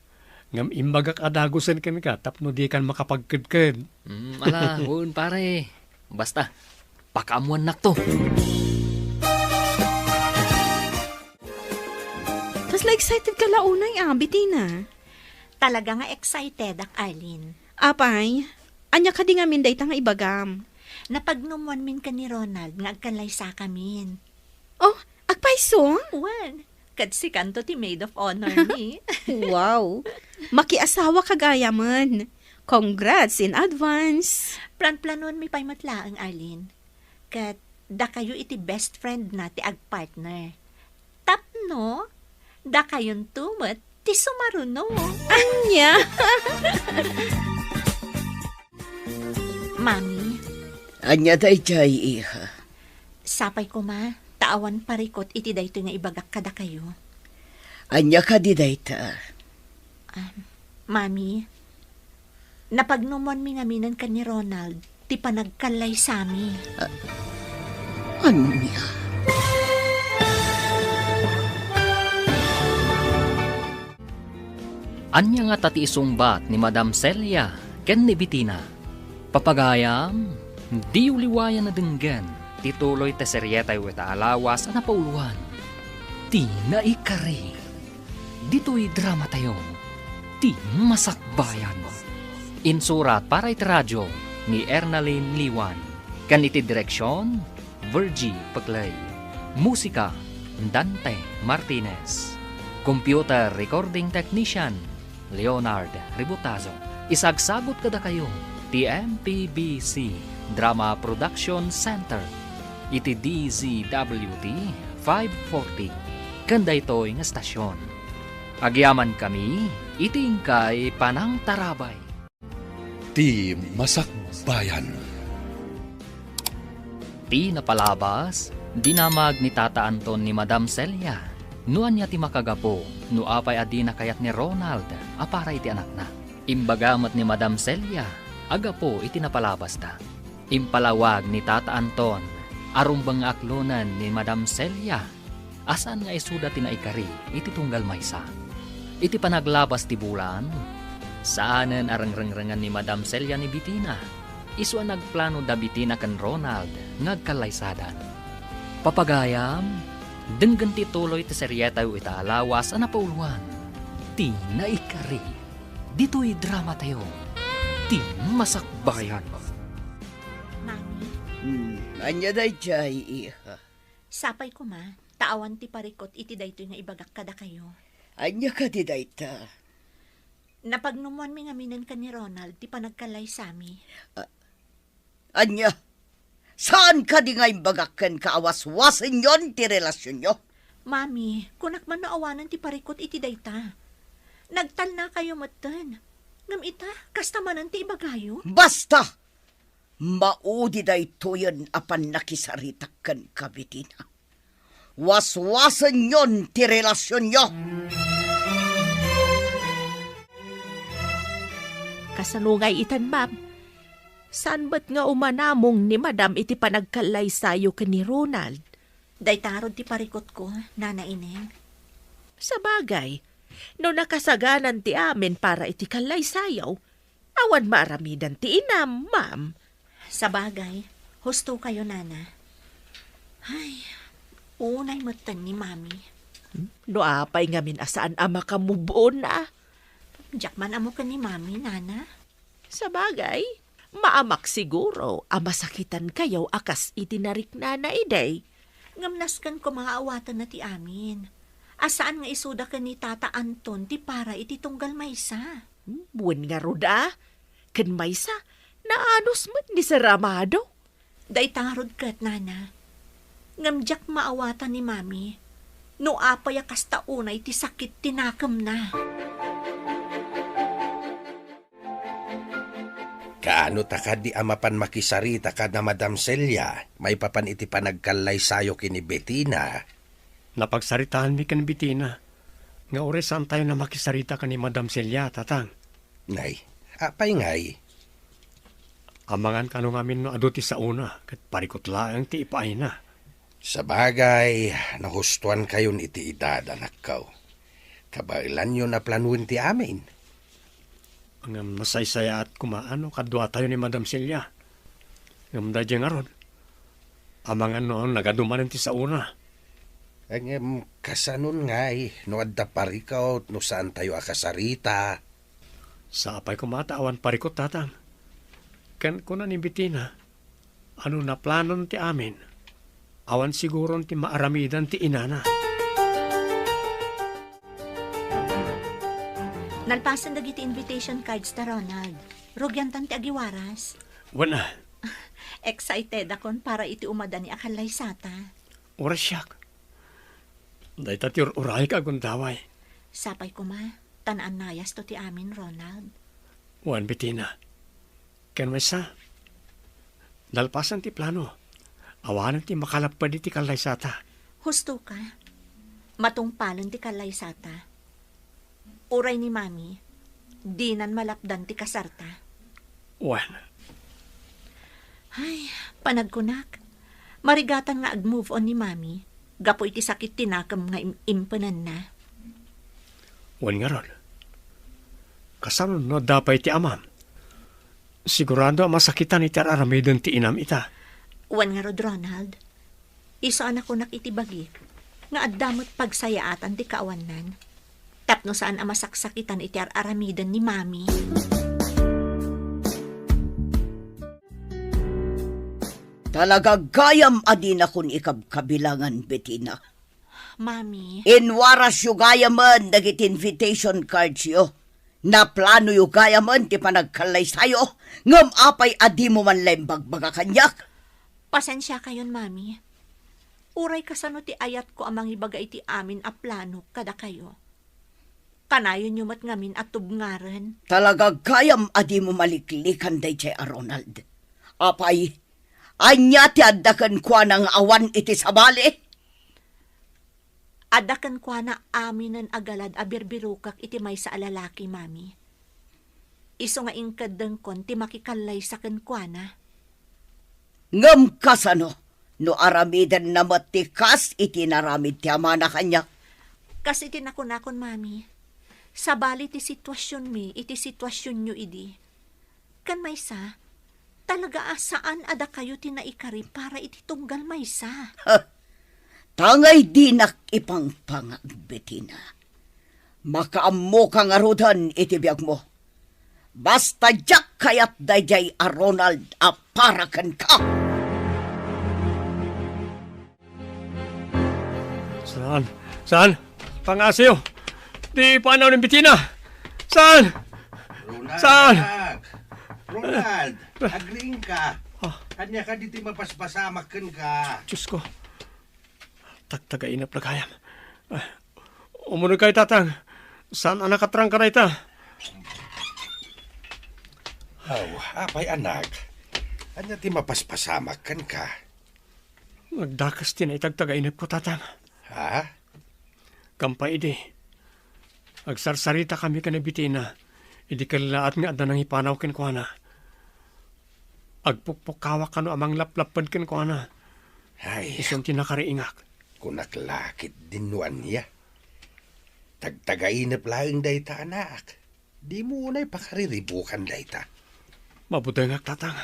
Ngam imbagak adagusan kami ka, tapno di kan makapagkid-kid. Ala, hun, pare. Basta, pakaamuan nak to. Tas excited ka launay, Bitina. Talaga nga excited ak Arlene. Apay, anya ka di nga minday ta nga ibagam. Napagnumuan min ka ni Ronald nga agkalay sa kamin. Oh, agpayso? Wan, kad si kanto ti maid of honor ni. Wow, makiasawa kagaya man. Congrats in advance. Plan-planon mi pa'y matlaang, Arlene. Kat da kayo iti best friend na ti agpartner. Tapno, da kayon tumat ti sumaruno. Anya? Mami, Anya day jay iha. sapay ko ma, taawan parikot iti dayto nga ibagak kada kayo. Anya ka di day ta. Mami, napagnumon mi nga minan ka ni Ronald, ti panagkalay sami. Anya? Anya nga tati isungbat ni Madam Celia ken ni Bitina. Papagayam, di uliwayan na denggan, tituloy ta seryetay weta alawas na pauluan. Ti naikari. Dito'y drama tayo. Ti masakbayan. Insurat para iti radyo ni Ernaline Liwan. Kan iti direksyon, Virgie Paglay. Musika, Dante Martinez. Computer recording technician, Leonard Ributazo. Isagsagot kada kayo, TMPBC Drama Production Center. Iti DZWT 540. Kanda ito'y nga stasyon. Agyaman kami, itingkay panang tarabay. Ti Masakbayan. Ti napalabas, dinamag ni Tata Anton ni Madam Celia. Nuan niya ti makagapo, no apay adi na kayat ni Ronald, apara iti anak na. Imbagamat ni Madam Celia, agapo iti napalabas ta. Impalawag ni Tata Anton, arumbang aklunan ni Madam Celia. Asan nga isuda ti naikari, iti tunggal maysa. Iti panaglabas ti bulan, saanen arang-rangrangan ni Madam Celia ni Bitina. Isu ang nagplano da Bitina kan Ronald, ngagkalaysadan. Papagayam, denggan ti tuloy ti seryeta yu italawas ang napauluan. Ti naikari, dito'y drama tayo. Ti masakbayan. Mami, Anya day jay iha. sapay ko ma, taawan ti parikot iti dayto nga ibagak kada kayo. Anya ka di day ta. Napagnumuan mi nga minan ka ni Ronald, ti panagkalay sami. Anya? Saan ka di nga imbagakan kaawaswasan yon ti relasyon nyo? Mami, kunak man naawanan ti parikot iti dayta. Nagtal na kayo matan. Ngam ita, kastamanan ti ibagayo. Basta! Maudi day tuyon apan nakisaritakan ka, Bitina. Waswasan yon ti relasyon nyo. kasanungay itan, ma'am. Saan ba't nga umanamong ni madam iti panagkalay sayo ka ni Ronald? Day tarod ti parikot ko, Nana Ineng. Sa bagay, no nakasaganan ti amin para iti kalay sayaw, awan maaramidan ti inam, ma'am. Sa bagay, husto kayo, Nana. Ay, unay matan ni Mami. No apay ngamin asaan ama ka mubon na. Jakman amo ka ni Mami, Nana. Sa bagay, maamak siguro amasakitan kayaw akas itinarik na iday. Ngamnaskan ko mga awatan na ti amin. Asaan nga isuda ka ni Tata Anton ti para iti tunggal maysa. Buwan nga ruda, kan maysa, naanos man ni Saramado. Day tarod kat, Nana. Ngamjak maawatan ni Mami. No apay akas taunay ti sakit tinakam na. Kaano ta di amapan makisarita ka na Madam Celia, may papan iti panagkalay sayo kini Bettina. Napagsaritaan mi kan Bettina. Nga oresan tayo na makisarita ka ni Madam Celia, tatang. Nay, apay ngay. Amangan ka nung amin no aduti sa una, kat parikot laang ti ipaay na. Sa bagay, nahustuan kayon iti edad, anak ko. Kabailan nyo na planuin ti amin. Ang masaysaya at kumaano, kadwa tayo ni Madam Celia. Ngam da dyan aron. Amangan noon, nagadumanin ti sa una. Ang kasanon ngay, no adda parikaw, no saan tayo akasarita. Sa apay kumataawan parikot, tatang. Kan kuna ni Bettina, ano na planon ti amin? Awan siguron ti maaramidan ti inana. Nalpasan dagiti invitation cards ta Ronald. Rugyantan ti agiwaras. Wala. Excited akon para iti umada ni akalay sata. Oras siyak. Day tatir uray ka gundaway. Sapay ko ma, tanaan nayas to ti amin, Ronald. Wan Bettina. Ken maysa. Nalpasan ti plano. Awanan ti makalapad iti kalay sata. Husto ka. Matungpalan ti kalay sata. Uray ni Mami, dinan malapdan ti kasarta. Wan. Ay, panagkunak. Marigatan nga ag-move on ni Mami. Gapo iti sakit tinakam nga impanan na. Wan nga ron. Kasaron no dapay ti amam. Sigurado masakitan iti aramidon ti inam ita. Wan nga rod, Ronald. Isaan ako nakitibagi. Nga addamot pagsayaatan ti kaawanan. Tapno saan ang masaksakitan iti aramidan ni Mami. Talaga gayam adin akong ikabkabilangan, Bettina. Mami. Inwaras yu gayaman dagit invitation cards yo. Na plano yu gayaman ti panagkalay sayo. Ngam apay adi mo man lembag baga kanyak. Pasensya kayon, Mami. Uray kasano ti ayat ko amang ibaga iti amin a plano kada kayo. Kanayon nyo mat ngamin at tubngaran. Talaga gayam adi mo maliklikan day chay a Ronald. Apay, anya ti addakan kwa ng awan iti sabali. Adakan kwa na aminan agalad abirbirukak iti may sa alalaki, Mami. Iso nga ingkadang kon ti makikalay sa kwa na. Ngam kasano, no aramidan na matikas iti naramid ti ama na kanya. Kasi tinakon-akon, Mami. Sabali ti sitwasyon mi, iti sitwasyon nyo idi. Kan maysa, talaga asaan ada kayo tinaikari para iti tunggal maysa. Tangay dinak ipang pangag, Bettina. Makaammo kang arudan iti biyag mo. Basta jak kayat dayjay a Ronald a parakan ka. Saan? Saan? Pangasiyo! Di paanaw ng Bettina! Saan? Ronald, Saan? anak. Ronald, agreeing ka. Kanya ka diti mapaspasamakan ka. Diyos ko. Tagtagainap na kayam. Umunod kayo, tatang. Saan ang nakatrang ka na ita? Apay anak. Kanya ti mapaspasamakan ka. Nagdakas din ay tagtagainap ko, tatang. Ha? Kampay di. Agsarsarita kami ka na Bettina. Idi kalaat nga ada nang ipanaw ken ko na. Agpukpukawa ka no amang laplapan ken ko na. Ay, Isong tinakariingak. kunaklakit dinuan niya. Tagtagainap lang dayta anak. Di mo na'y pakariribukan dayta. Mabuday nga tatang.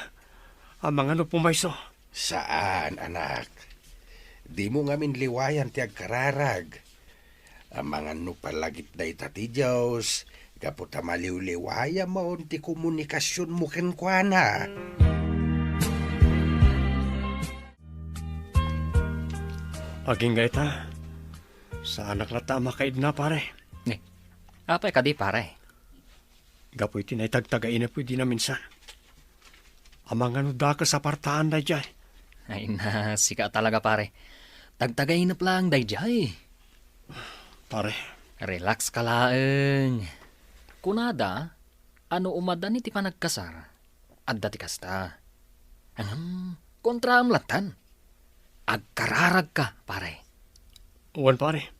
Amang ano pumayso. Saan, anak? Di mo ngamin liwayan ti agkararag. Amang ano palagip dayta ti Diyos. Kaputa maliw-liwaya mo ti komunikasyon mo kenkwana. Aging gaita. Sa anak na tama kaid na pare. Apay ka di pare. Gapoy tinaytagtagain na pwede na minsan. Amang ano da ka sa partaan na dyan. Ay na, sika talaga pare. Tagtagay na lang dayjay. Pare, Relax ka laeng. Kunada, ano umadan iti panagkasar? Adda ti kasta. Kontra amlatan. Agkararag ka, pare. uwan pare.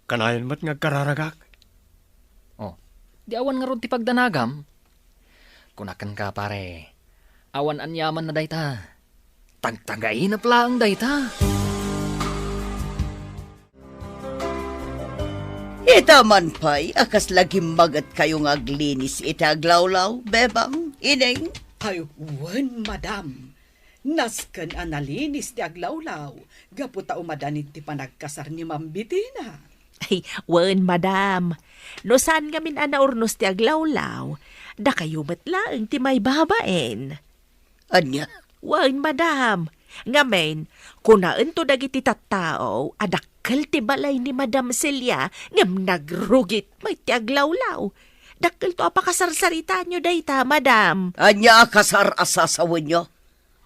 Kanayan mat nga kararagak. Oh, di awan nga ron ti pagdanagam. Kunakan ka, pare. Awan anyaman na dayta. Tagtagain na lang dayta. Ita man pa'y akas lagi magat kayong aglinis ita aglawlaw, bebang, ineng. Ay, wan, madam. Nasken analinis ti aglawlaw. Gaputa umadanit ti panagkasar ni Ma'am Bettina. Ay, wen, madam. No saan ngamin anaurnos ti aglawlaw, da kayo matlaang ti may babaen. Anya? Wen, madam. Ngamen, kunaan to dagiti tattao, adakkel ti balay ni Madam Celia, ngam nagrugit may ti aglawlaw. Dakkel to apakasarsarita nyo dayta, madam. Anya akasar asasawan nyo?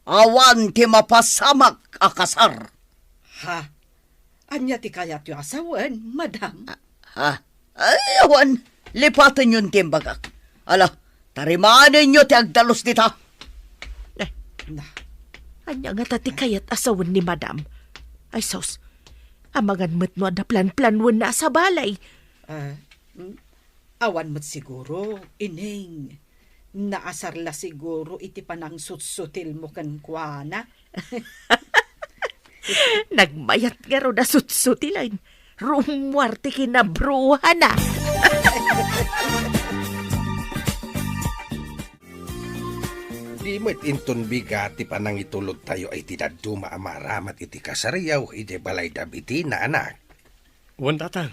Awan ti mapasamak akasar. Ha? Anya ti kayat yu asawan, madam? Ha? Ay, awan. Lipatan yun timbagak. Ala, tarimanin nyo ti agdalos dita. Na, Anya nga tati kayat asawan ni madam. Ay, sos, amangan mo't no ada plan-planwan na sa balay. awan mo't siguro, ineng. Naasar la siguro iti panang sutsutil mo kan kuana. Nagmayat nga ro na sutsutilan. Rumwarte kinabruhan na. Di mo't inton bigati panang itulog tayo ay tinaduma amaramat iti kasariyaw iti balay dabiti na anak. Uwan tatang.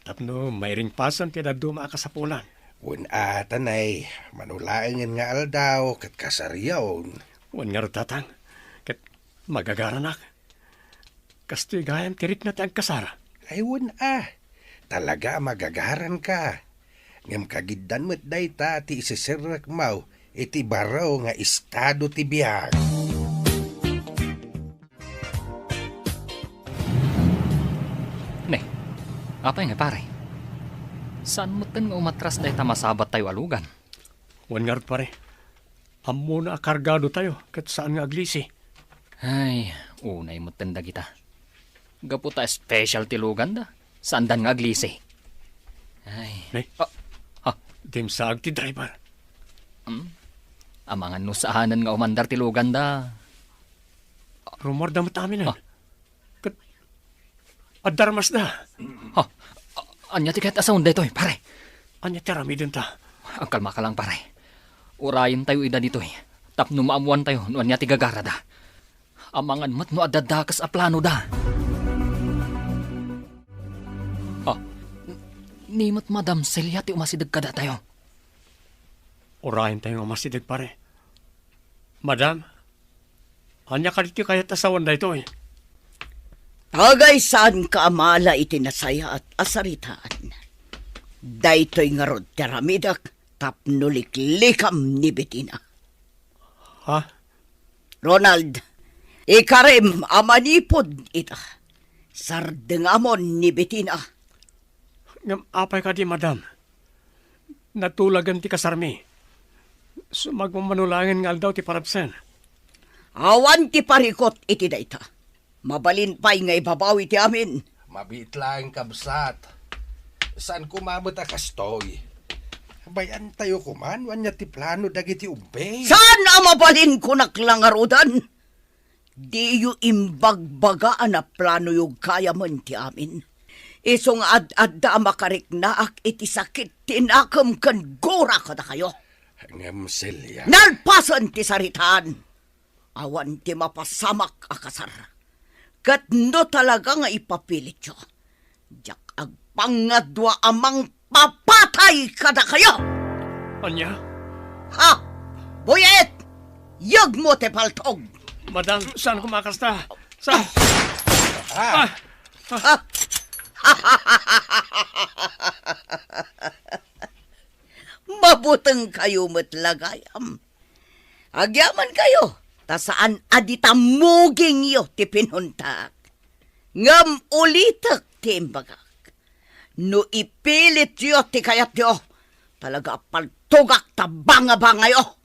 Tapno mayring pasan ti daduma ka sa pulan. Wen atanay, manulaangan nga aldaw kat kasariyaw. Uwan nga ro tatang. Kat magagaranak. Kastoy gayam tirik na ti agkasara. Ay wen talaga magagaran ka. Ngam kagiddan mo't dayta ti isisirak mau iti baraw nga estado ti biyag. Ne, apay nga pare. Saan mo nga umatras dayta masabat tayo alugan? Uwan nga ro pare. Amo na akargado tayo. Kat saan nga aglisi. Ay, unay mo tanda kita. Gaputa special tilugan da. Saan dan nga aglisi? Ay, Ne? Dim saag ti driver. amangan no saanan nga umandar tilugan da. Rumor damat amin na. Kat adarmas da. Anya ti kahit asawan dito pare. Anya tiramidin ta. Ang kalma ka lang pare. Urayin tayo ida dito Tapno maamuan tayo no anya ti gagara da. Amangan mat no adadakas a plano da. Nimot Madam Celia ti umasidag kada tayo. Orahin tayo nga masidag pare. Madam, anya ka dito kaya't asawan da ito Tagay saan ka amala iti nasaya at asaritaan. Daytoy nga rod teramidak tapnuliklikam ni Bettina. Ha? Ronald, ikarim amanipod ita. Sardengamon ni Bettina. Ngam apay ka di madam. Natulagan ti kasarmi. Sumagmamanulangin nga aldaw ti parabsen. Awan ti parikot iti dayta. Mabalin pa'y nga ibabawi ti amin. Mabit lang kabsat. Saan kumabot a kastoy? Bayan tayo kuman, wanya ti plano dagiti ubay. Saan mabalin ko naklangarudan? Di yu imbagbagaan na plano yung kaya man ti amin. Isong ad-adda makarik na ak iti sakit tinakam kan gora ka na kayo. Ngam Celia. Nalpasan ti saritaan. Awan ti mapasamak akasar. Kat no talaga nga ipapilit yo. Diyak agpangadwa amang papatay ka na kayo. Anya? Ha? Buyet! Yag mo te paltog! Madam, saan kumakasta? Saan? Mabutang kayo matlagayam. Agyaman kayo, ta saan adita muging yo ti pinuntak. Ngam ulitak ti imbagak. No ipilit yo ti kayat yo, talaga paltugak ta banga-banga yo.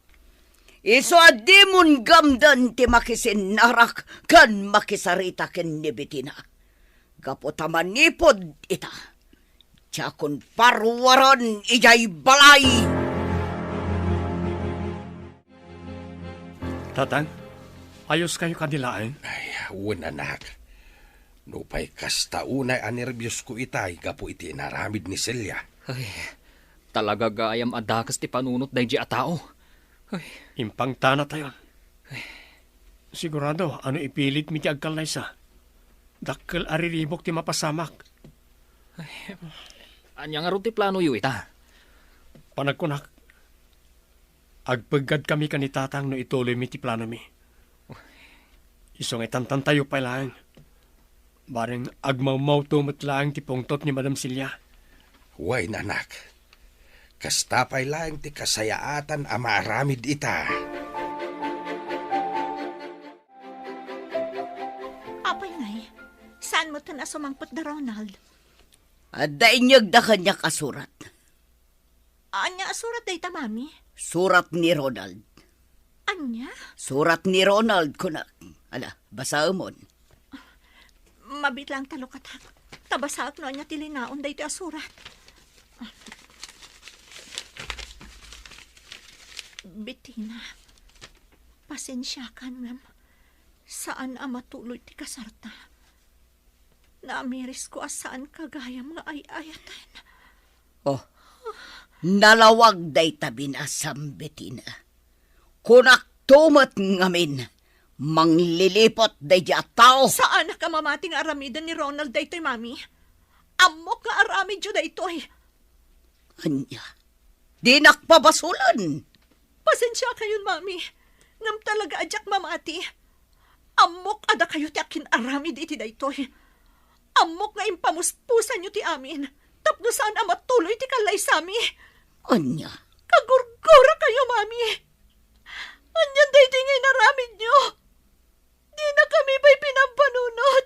Iso adimon gamdan ti makisinarak kan makisarita ken ni Betina. Gapotaman nipod ita. Tiyakon parwaran ijay balay. Tatang, ayos kayo kanilaan? Ay, awan anak. Nupay kasta unay anerbyos ko itay, gapo iti naramid ni Celia. Ay, talaga gayam adakas ti panunot day di a tao. Ay, Impang tana tayo. Sigurado, ano ipilit mi ti agkalaysa. Dakkel ariribok ti mapasamak. anya nga ron ti plano yu ita. Panagkunak, agpagad kami kanitatang no ituloy mi ti plano mi. Isong itantan tayo pa lang. Bareng agmamaw tumot lang ti pungtot ni Madam Celia. Huway nanak. Kasta pa'y lang ti kasayaatan amaramid ita. Apay ngay, saan mo tan asumangpot na Ronald? Adda inyag da kanya kasurat. Anya surat day ta, mami? Surat ni Ronald. Anya? Surat ni Ronald kunak. Ala, basa umon. Mabit lang talukatak. Tabasaak no anya tilinaon day ti asurat. Bettina, pasensya ka ngam. Saan matuloy ti kasarta? Naamiris ko asaan kagayam nga ay-ayatan. Oh, nalawag day tabi na Bettina. Kunak tumat ngamin, manglilipot day di tao. Saan ka mamating aramidan ni Ronald daytoy, mami? Amok nga aramid yun daytoy. Anya, di nakpabasulan. Pasensya kayon, mami. Ngam talaga adyak mamati. Amok ada kayo ti akin aramid iti daytoy. Amok nga impamuspusan nyo ti amin. Tapno saan matuloy ti kalay sami. Anya, Kagurgura kayo, mami. Anyan daytoy ngay naramid nyo. Di na kami ba'y pinampanunod.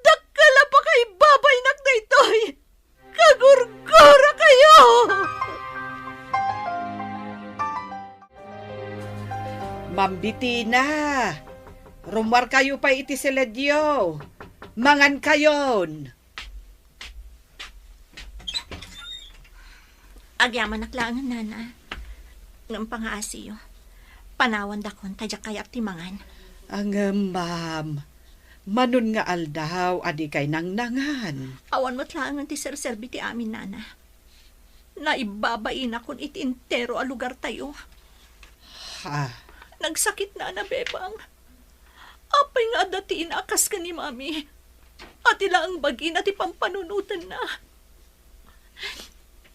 Dakkala pa kay babay nak daytoy. Kagurgura kayo. Ma'am Bettina, rumar kayo pa iti seledyo. Mangan kayon. Agyaman naklangan, nana. Ngam pangaasiyo. Panawan dakon, tadyak kayak timangan. Ang ma'am, manon nga aldaw, adi kay nangnangan. Awan mo't langan ti serserbi ti amin, nana. Naibabain akon iti intero a lugar tayo. Ha, Nagsakit na bebang. Apay nga datiin akas ka ni mami. At ila ang bagin at ipampanunutan na.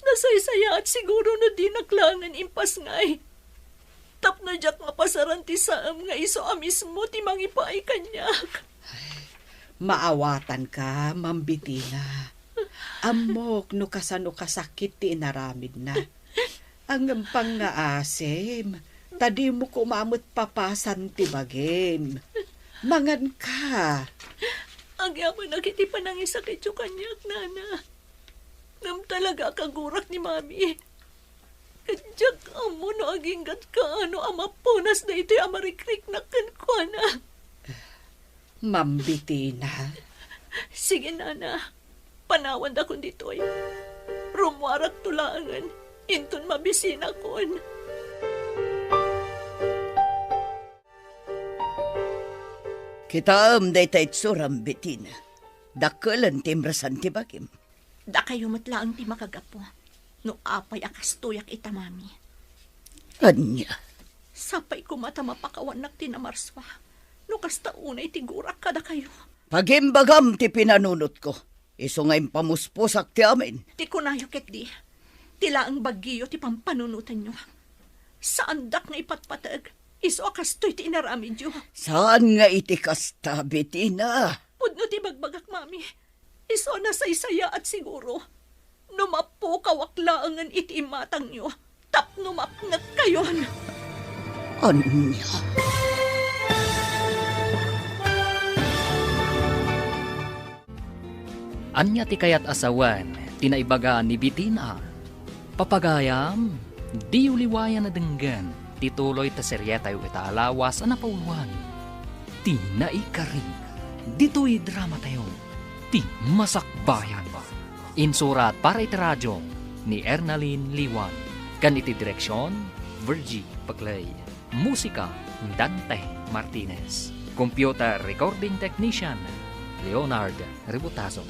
Nasaysaya at siguro na di naklangan impas ngay. Tap na jak nga pasaran ti saam nga iso amismo ti mangipaay kanyak. maawatan ka, Ma'am Bettina. Amok no kasano kasakit ti inaramid na. Ang pang nga asim, tadi mo kumamot papasan ti bagim. Mangan ka. Ang yaman nakiti pa nang isakit yung kanyak, nana. Ngam talaga kagurak ni mami. Kadyak amo no aginggat ka ano amapunas na ito'y amarikrik na kankwana. Ma'am Bettina. Sige, nana. Panawan da kung dito'y. Rumwarak tulangan. Intun mabisina kon. Kita day tayo suram bitin. Dakalan timbrasan ti Bagim. Da kayo matlaang ti makagapo. No apay akas tuyak ita, mami. Anya, Sapay ko mata mapakawan nak tinamarswa. No kasta unay tigurak kada kayo. pagimbagam ti pinanunot ko. Iso ngayong pamuspusak ti amin. Ti kunayo ket di. Tila ang bagyo ti pampanunutan nyo. Saan dak nga ipatpatag? Iso akas to'y ti inaramid nyo. Saan nga iti kasta bitina? Pudno ti bagbagak, mami. Iso na saysaya at siguro. Numapo kawaklangan iti imatang nyo. Tapno mapnag kayon. Anya, Anya ti kayat asawan, tinaibaga ni Bitina. Papagayam, di uliwayan na denggan, tituloy ta seryetay ita alawas na pauluan. Ti naikari, dito'y drama tayo, ti masakbayan. Insurat para iti radyo ni Ernalyn Liwan. Kan iti direksyon, Virgie Paclay. Musika, Dante Martinez. Computer recording technician, Leonard Ributazo.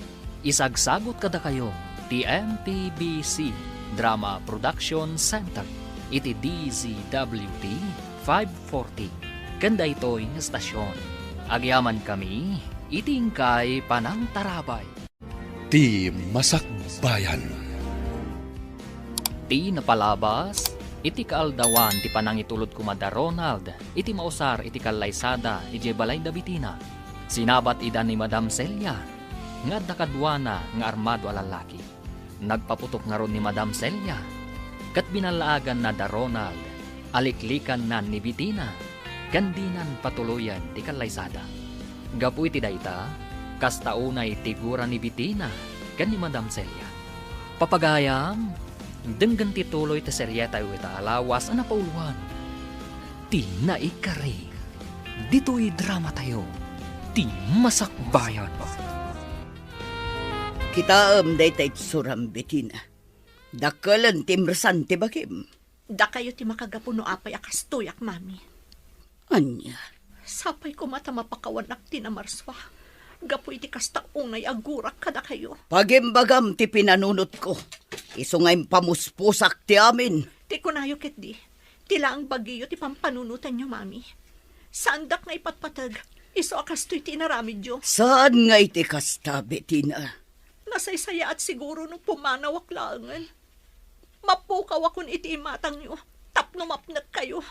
Isagsagot kada kayo, TMTBC Drama Production Center. Iti DZWT 540. Kanda ito'y estasyon. Agyaman kami, itingkay panang tarabay. Ti Masakbayan. Ti napalabas, iti kaaldawan ti panangitulod kumada Ronald, iti mausar iti kalaysada, iti balay da Bitina. Sinabat ida ni Madam Celia, nga nakadwana nga armado a lalaki. Nagpaputok nga ron ni Madam Celia, kat binalaagan na da Ronald, aliklikan na ni Bitina, gandinan patuloyan ti kalaysada. Gapu iti dayta, kastaunay tigura ni Bitina, kan ni Madam Celia. Papagayam, denggan tituloy ta seryeta ita alawas na pauluan. Ti naikari, dito'y drama tayo, ti masakbayan. kita day tayo suram bitina. Dakalan timbrasan ti Bagim. Da kayo ti makagapo no apay akas tuyak, mami. Anya, Sapay ko mata mapakawan nak tinamarswa. Gapo iti kasta unay agurak kada kayo. pagimbagam ti pinanunot ko. Iso ngayong pamuspusak ti amin. Ti kunayo ket di. Tila ang bagyo ti pampanunutan nyo, mami. Saan dak nga ipatpatag? Iso akas to'y tinaramid nyo. Saan nga iti kasta bitina? Nasaysaya at siguro nung pumanawak langan. Mapukaw akong iti imatang nyo. Tapno mapnag kayo.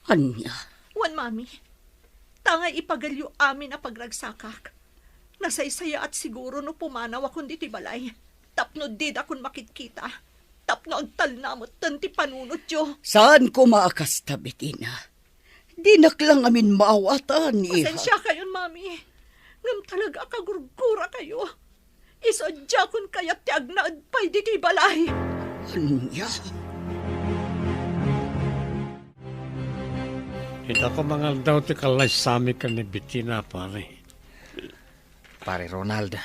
Anya, Wan, mami. Tangay ipagalyo amin na pagragsakak. Nasaysaya at siguro nung pumanaw akong diti balay. Tapno did akong makitkita. Tapno agtalnamot tanti panunot yo. saan ko maakasta bitina? Di naklang amin maawatan, iha. Pasensya kayon, mami. Ngam talaga kagurgura kayo. Isadya kun kayat ti agnaad pa'y diti balay. Anya, Ita ko mga daw ti kalaysami ka ni Bitina, pare. Pare Ronald,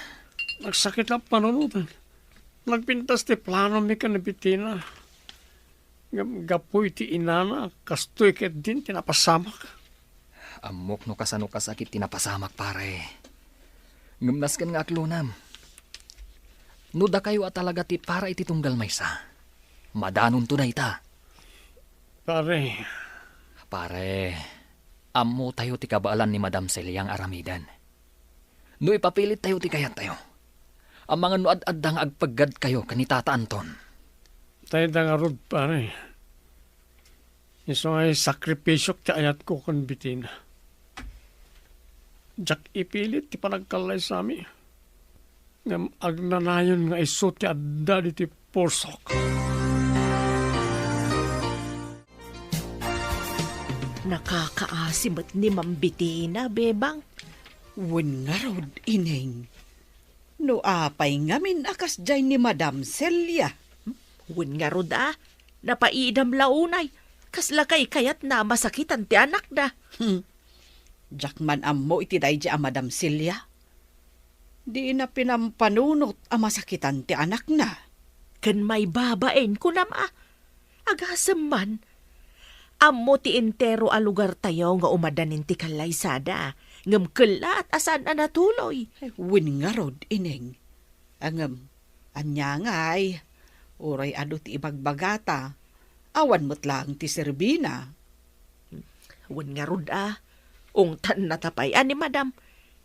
Nagsakit ang panunutan. Nagpintas ti plano mi ka ni Bitina. Gapoy ti inana, kastoy ket din tinapasamak. amok no kasano kasakit tinapasamak pare. Ngumnaskan nga aklunam. Nuda kayo at talaga ti para iti tunggal maysa. Madanon to na ita. Pare, Ammo tayo ti kabaalan ni Madam Celia ang aramidan. No ipapilit tayo ti kayat tayo. Ang mga nuad-addang agpaggad kayo kanitata Anton. tayo da nga rod, pare. Iso ay sakripisyok ti ayat ko kon Bitina. Jak ipilit ti panagkalay sa amin. Ngam agnanayon nga iso ti adda di ti porsok. Nakakaasim at ni Mambitina, bebang. Wen nga rod, ineng. No apay ngamin akas jay ni Madam Celia. Wen nga rod napaidam launay. Kaslakay kayat na masakitan ti anak da. Jakman ammo iti dayja a Madam Celia. Di na pinampanunot a masakitan ti anak na. Kan may babaen ko nama. Agasam man. Amo ti entero a lugar tayo nga umadanin ti kalaysada. Ngam kala at asan na natuloy. Win nga rod, ineng. Anya nga'y, oray ado ti ibagbagata. Awan mo't lang ti Serbina. Wan nga rod ungtan na tapay ni madam.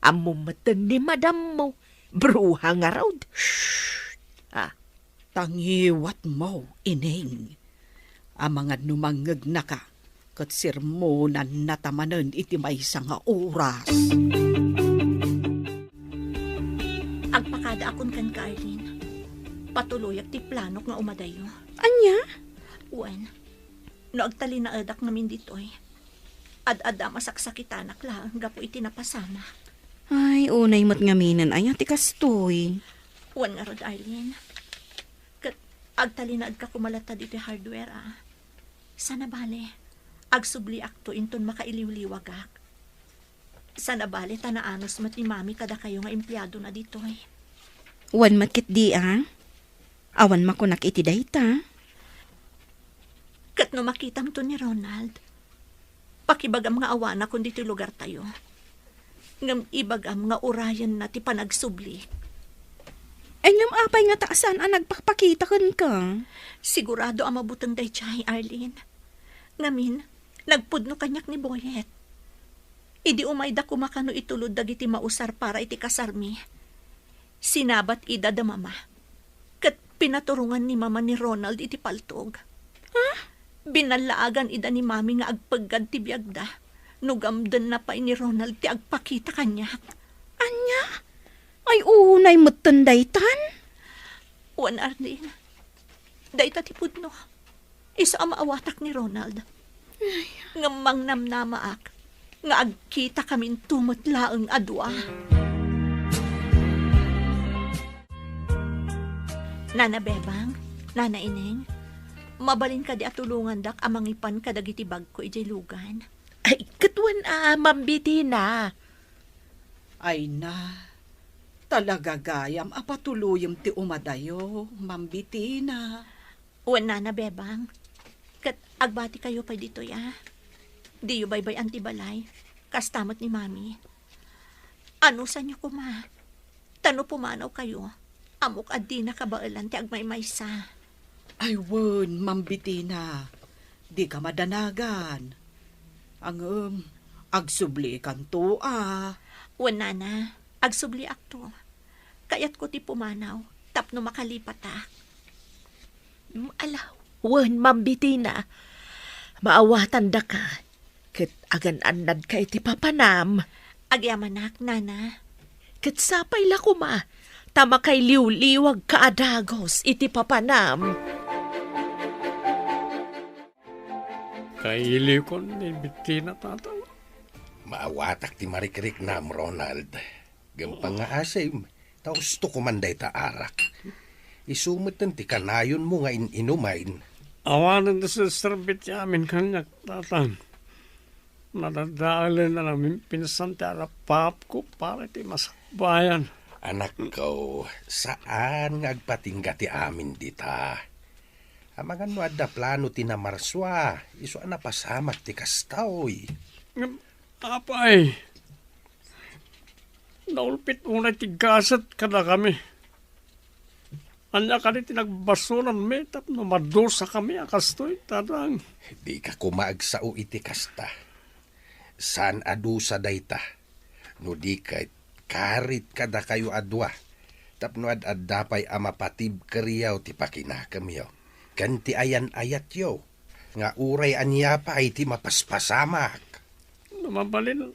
Amumatan ni madam mo. Bruha nga rod. Tangiwat mo, ineng. Amangad numangag na ka, kat sirmonan natamanan iti may nga oras. Agpakada akon kan ka, Arlene. Patuloyak ti planok nga umadayo. Anya? Wen, no agtali na adak namin ditoy. Ad-ada masaksakitanak lang, gapo iti napasama. Ay, unay mo't ngaminan ay ti kastoy. Wen nga rod, Arlene. Kat agtali na agka kumalata dito hardware Sana bale, agsubli akto inton makailiw-liwagak. Sana bale, tanaanos mat ni mami kada kayo nga empleyado na ditoy. Wan matkit di Awan makunak iti dayta. Kat no makitam to ni Ronald, pakibagam nga awana kung dito lugar tayo. Ngam ibagam nga urayan na ti panagsubli. Ngam apay nga taasan ang nagpakpakita ka. Sigurado ang mabutang day chay, Arlene. Ngamin, nagpudno kanyak ni Boyet. Idi umayda kumakano itulod dagiti mausar para iti kasarmi. Sinabat ida da mama. Kat pinaturungan ni mama ni Ronald iti paltog. Binalaagan ida ni mami nga agpaggad ti biyagda. Nugamdan na pa ni Ronald ti agpakita kanyak. Anya? Ay unay matanday tan? Wan, Arlene. Dayta ti pudno. Isa ang maawatak ni Ronald. Ngamang namnamaak. Nga agkita kamin tumutlaang adwa. Nana Bebang, Nana Ineng, mabalin ka di atulungan dak amangipan kadagiti bag ko ijay lugan. Ay, katwan mambiti na. Ay na, talaga gayam apatuluyam ti umadayo, mambitina. Wan, Nana Bebang, kat agbati kayo pa dito Di yu baybay antibalay, kastamat ni mami. Ano sa nyo kuma? Tano pumanaw kayo, amok at di nakabailan ti agmaymaysa. Ay wen, mambitina, di ka madanagan. Ang agsubli kan to Wan, Nana, agsubli akto. Kayat ko ti pumanaw, tapno makalipat Alaw, wan mambiti na. Maawatan da ka. Kat agan-anad ka iti papanam. Agyamanak, Nana. Kat sapay la kuma. Tama kay liw-liwag ka adagos iti papanam. Kaili ko ni Bettina tatang. Maawatak ti marikrik nam, Ronald. Gampang nga asim. Taos to kumanday ta arak. Isumutan ti kanayon mo nga inumain. Awanan na sa serbit yamin kanyak tatang. Nadadaalan na namin pinsan ti arapap ko para ti masakbayan. Anak ko, saan nga agpatingga ti amin dita? Amangan mo adda plano ti namarswa. Iso na pasamak ti kastaw. Apay, naulpit unay ti gasat kada kami. Anya ka rin tinagbasuran me, tapno madosa kami akastoy, tadang. Di ka kumaagsao iti kasta. San adusa dayta? No di kay karit kada kayo adwa. Tapno ad-adapay amapatib kariyaw ti pakinakam yaw. Kanti ayan-ayat yaw. Nga uray anya pa ay ti mapaspasamak. Mabalin,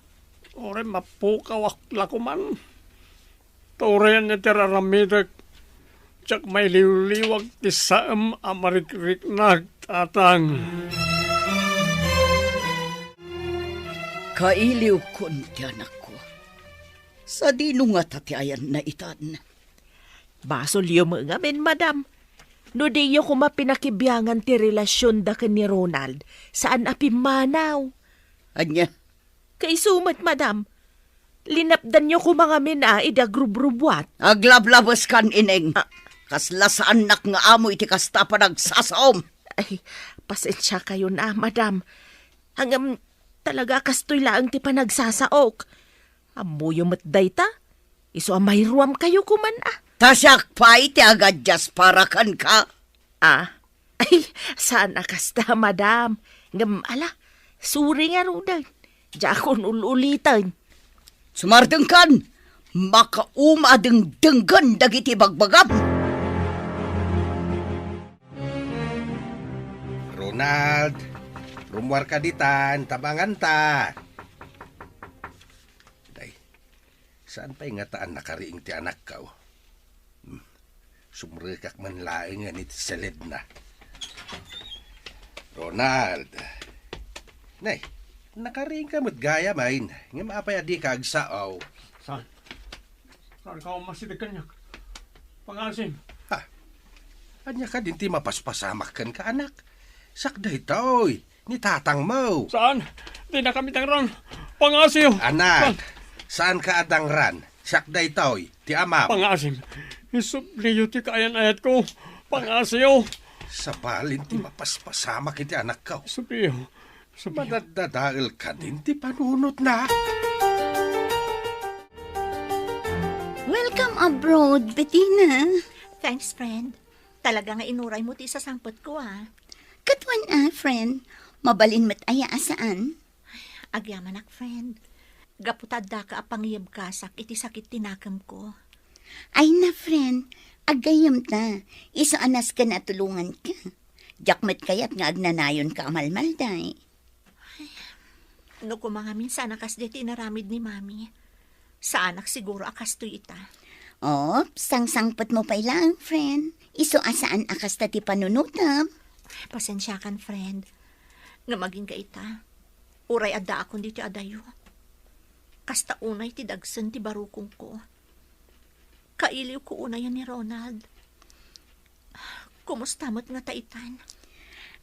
oray mapukaw lakuman. Taureyan niya tiraramidag. Tsak may liwliwag ti saam amarikrik na tatang. Kailiw kon ti anak ko. Sa dino nga tati ayan na itan. Basol yung mga men, madam. No di yung kumapinakibiyangan ti relasyon da ka ni Ronald, saan apimanaw? Anya? Kay sumat, madam. Linapdan nyo ko mga mina, idagrubrubuat. Aglablabas kan ineng. Kaslas anak nga amo iti kasta pa nagsasaom. Ay, pasensya kayo na, madam. Hanggang talaga kastoy laang ti panagsasaok. Amuyo matday ta. Iso amay ruam kayo kuman ah. Tasyak pa iti agadjas para kan ka. Ah, ay, saan kasta, madam? Ngam, ala, suri nga rudan. Diakon ululitan. Sumardeng kan, makaumadeng denggan dagiti bagbagam. Ronald, rumwar ka ditan, tabangan ta. Day, saan pa ingataan nakariing ti anak ka? Sumrikak man laing nga ni Seled na. Ronald, nay, nakariing ka mo't gaya main. Nga maapay adi ka agsaaw. Saan? Saan ka umasidig kanyak? Pangasim. Ha, anya ka din ti mapaspasamak kan ka anak. Sakday toy, ni tatang mo. Saan? Di na kami tangrang. Pangasim. Anak, saan ka adangran? Sakday toy, ti amaw. Pangasim. Isubliyo ti kayan ayat ko. Pangasyo. Sa balin ti mapaspasamak iti anak ka. Subliyo. Madadadail ka din ti panunot na. Welcome abroad, Bettina. Thanks, friend. Talaga nga inuray mo ti sa sangpot ko, ah. Katwan friend. Mabalin mat aya asaan? Agyaman ak, friend. Gaputad da ka apangiyab kasak iti sakit tinakam ko. Ay na, friend. Agayam ta. Isa anas ka na tulungan ka. Jakmet kayat nga agnanayon ka amalmalday. No mga minsan akas diti inaramid ni mami. Sa anak siguro akas to ita. Oh, sang-sangpat mo pa ilang, friend. Iso asaan akas ta ti panunutam. Pasensya kan, friend. Nga maging ka ita. Uray adda akong diti adayo. Kasta unay ti dagsen ti barukong ko. Kailiw ko una yan ni Ronald. Kumusta mo't nga taitan?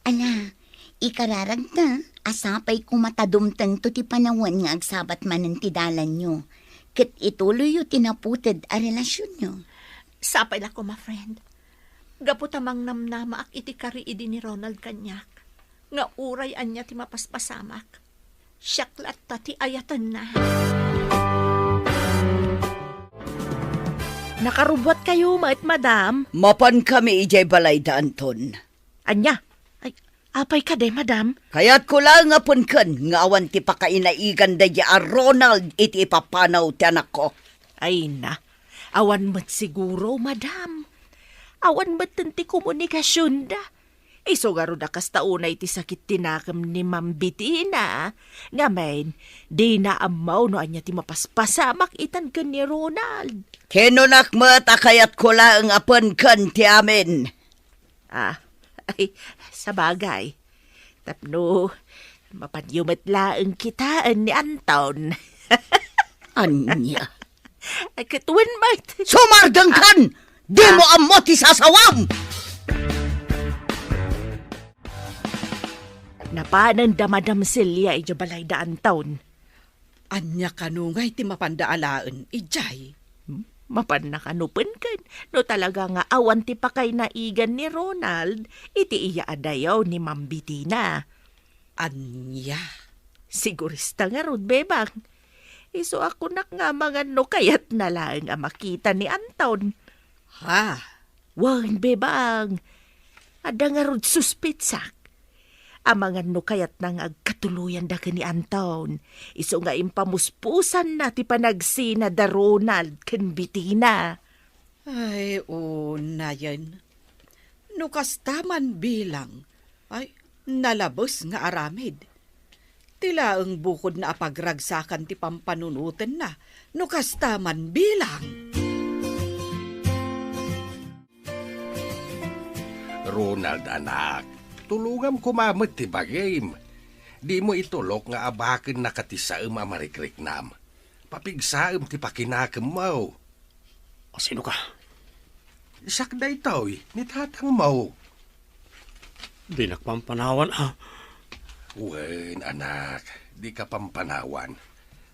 Ala, ikararag ta. Asapay kumatadumtang to ti panawan nga agsabat manan ti dalan nyo. Ket ituloy yu tinaputed a relasyon nyo. Sapay la ko, ma friend. Gaputamang namnama ak iti kariidi ni Ronald kanyak. Nga uray anya ti mapaspasamak. Syaklat ta ti ayatan na. Nakarubot kayo, madam. Mapan kami ijay balay da Anton. Anya, ay, apay ka de, madam. Kaya't ko lang nga punkan, nga awan ti pakainaigan da a Ronald iti ipapanaw ti anak ko. Ay na, awan mat siguro, madam. Awan mat ti komunikasyon da. Isugaro da kasta unay ti sakit tinakam ni Ma'am Bettina. Nga main, di na amaw no anya ti mapaspasamak itan ka ni Ronald. Kinunak mat akayat ko lang apunkan ti amin. Ah, ay, sa bagay. Tapno, mapanyumat laang kitaan ni Anton. Anya? Ay, katuwan mat. Sumardang kan! Di mo amot isasawam! Napanan da Madam Celia ija balay da Anton. Anya kanungay ti mapandaalaan, ijay. Mapan na kanupan kan. No talaga nga awan ti pakay na igan ni Ronald, iti iya adayaw ni Ma'am Bettina. Anya. Sigurista nga rod, bebang. Iso ako nak nga mga no kayat na lang ang makita ni Anton. Ha? Wan, bebang. Ada nga rod suspitsak. Ang mga no kayat nang agkatuluyan da ka ni Anton. Iso nga impamuspusan na ti panagsina da Ronald ken Bettina. Ay, na yan. Nukastaman bilang. Ay, nalabos nga aramid. Tila ang bukod na apagragsakan ti pampanunutan na. Nukastaman bilang. Ronald, anak. Tulungam kumamit ti bagim. Di mo itulok nga abakin na katisaam amarikrik-nam. Papigsaam ti pakinakam mo. O sino ka? Sakday to'y, ni tatang mo. Di nakpampanawan Wen, anak, di ka pampanawan.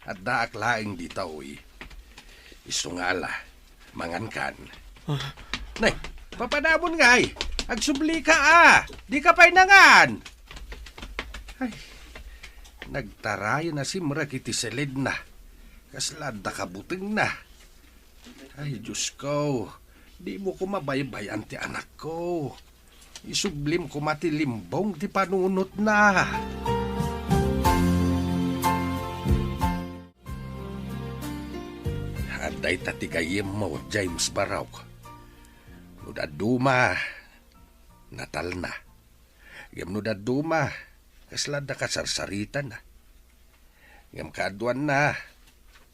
At daak laing di to'y. Isungala, mangan kan. Nay, Papanamon ngay. Agsubli ka Di ka pa'y nangan. Ay, nagtarayo na si Mrak iti selid na. Kaslada ka buting na. Ay, Diyos ko. Di mo ko mabaybayan ti anak ko. Isublim ko matilimbong ti panunot na. Haday tatigayim mo, James Baraw. Nudaduma, natal na. Yam nudaduma, kaslada ka sarsaritan na. Yam kaaduan na,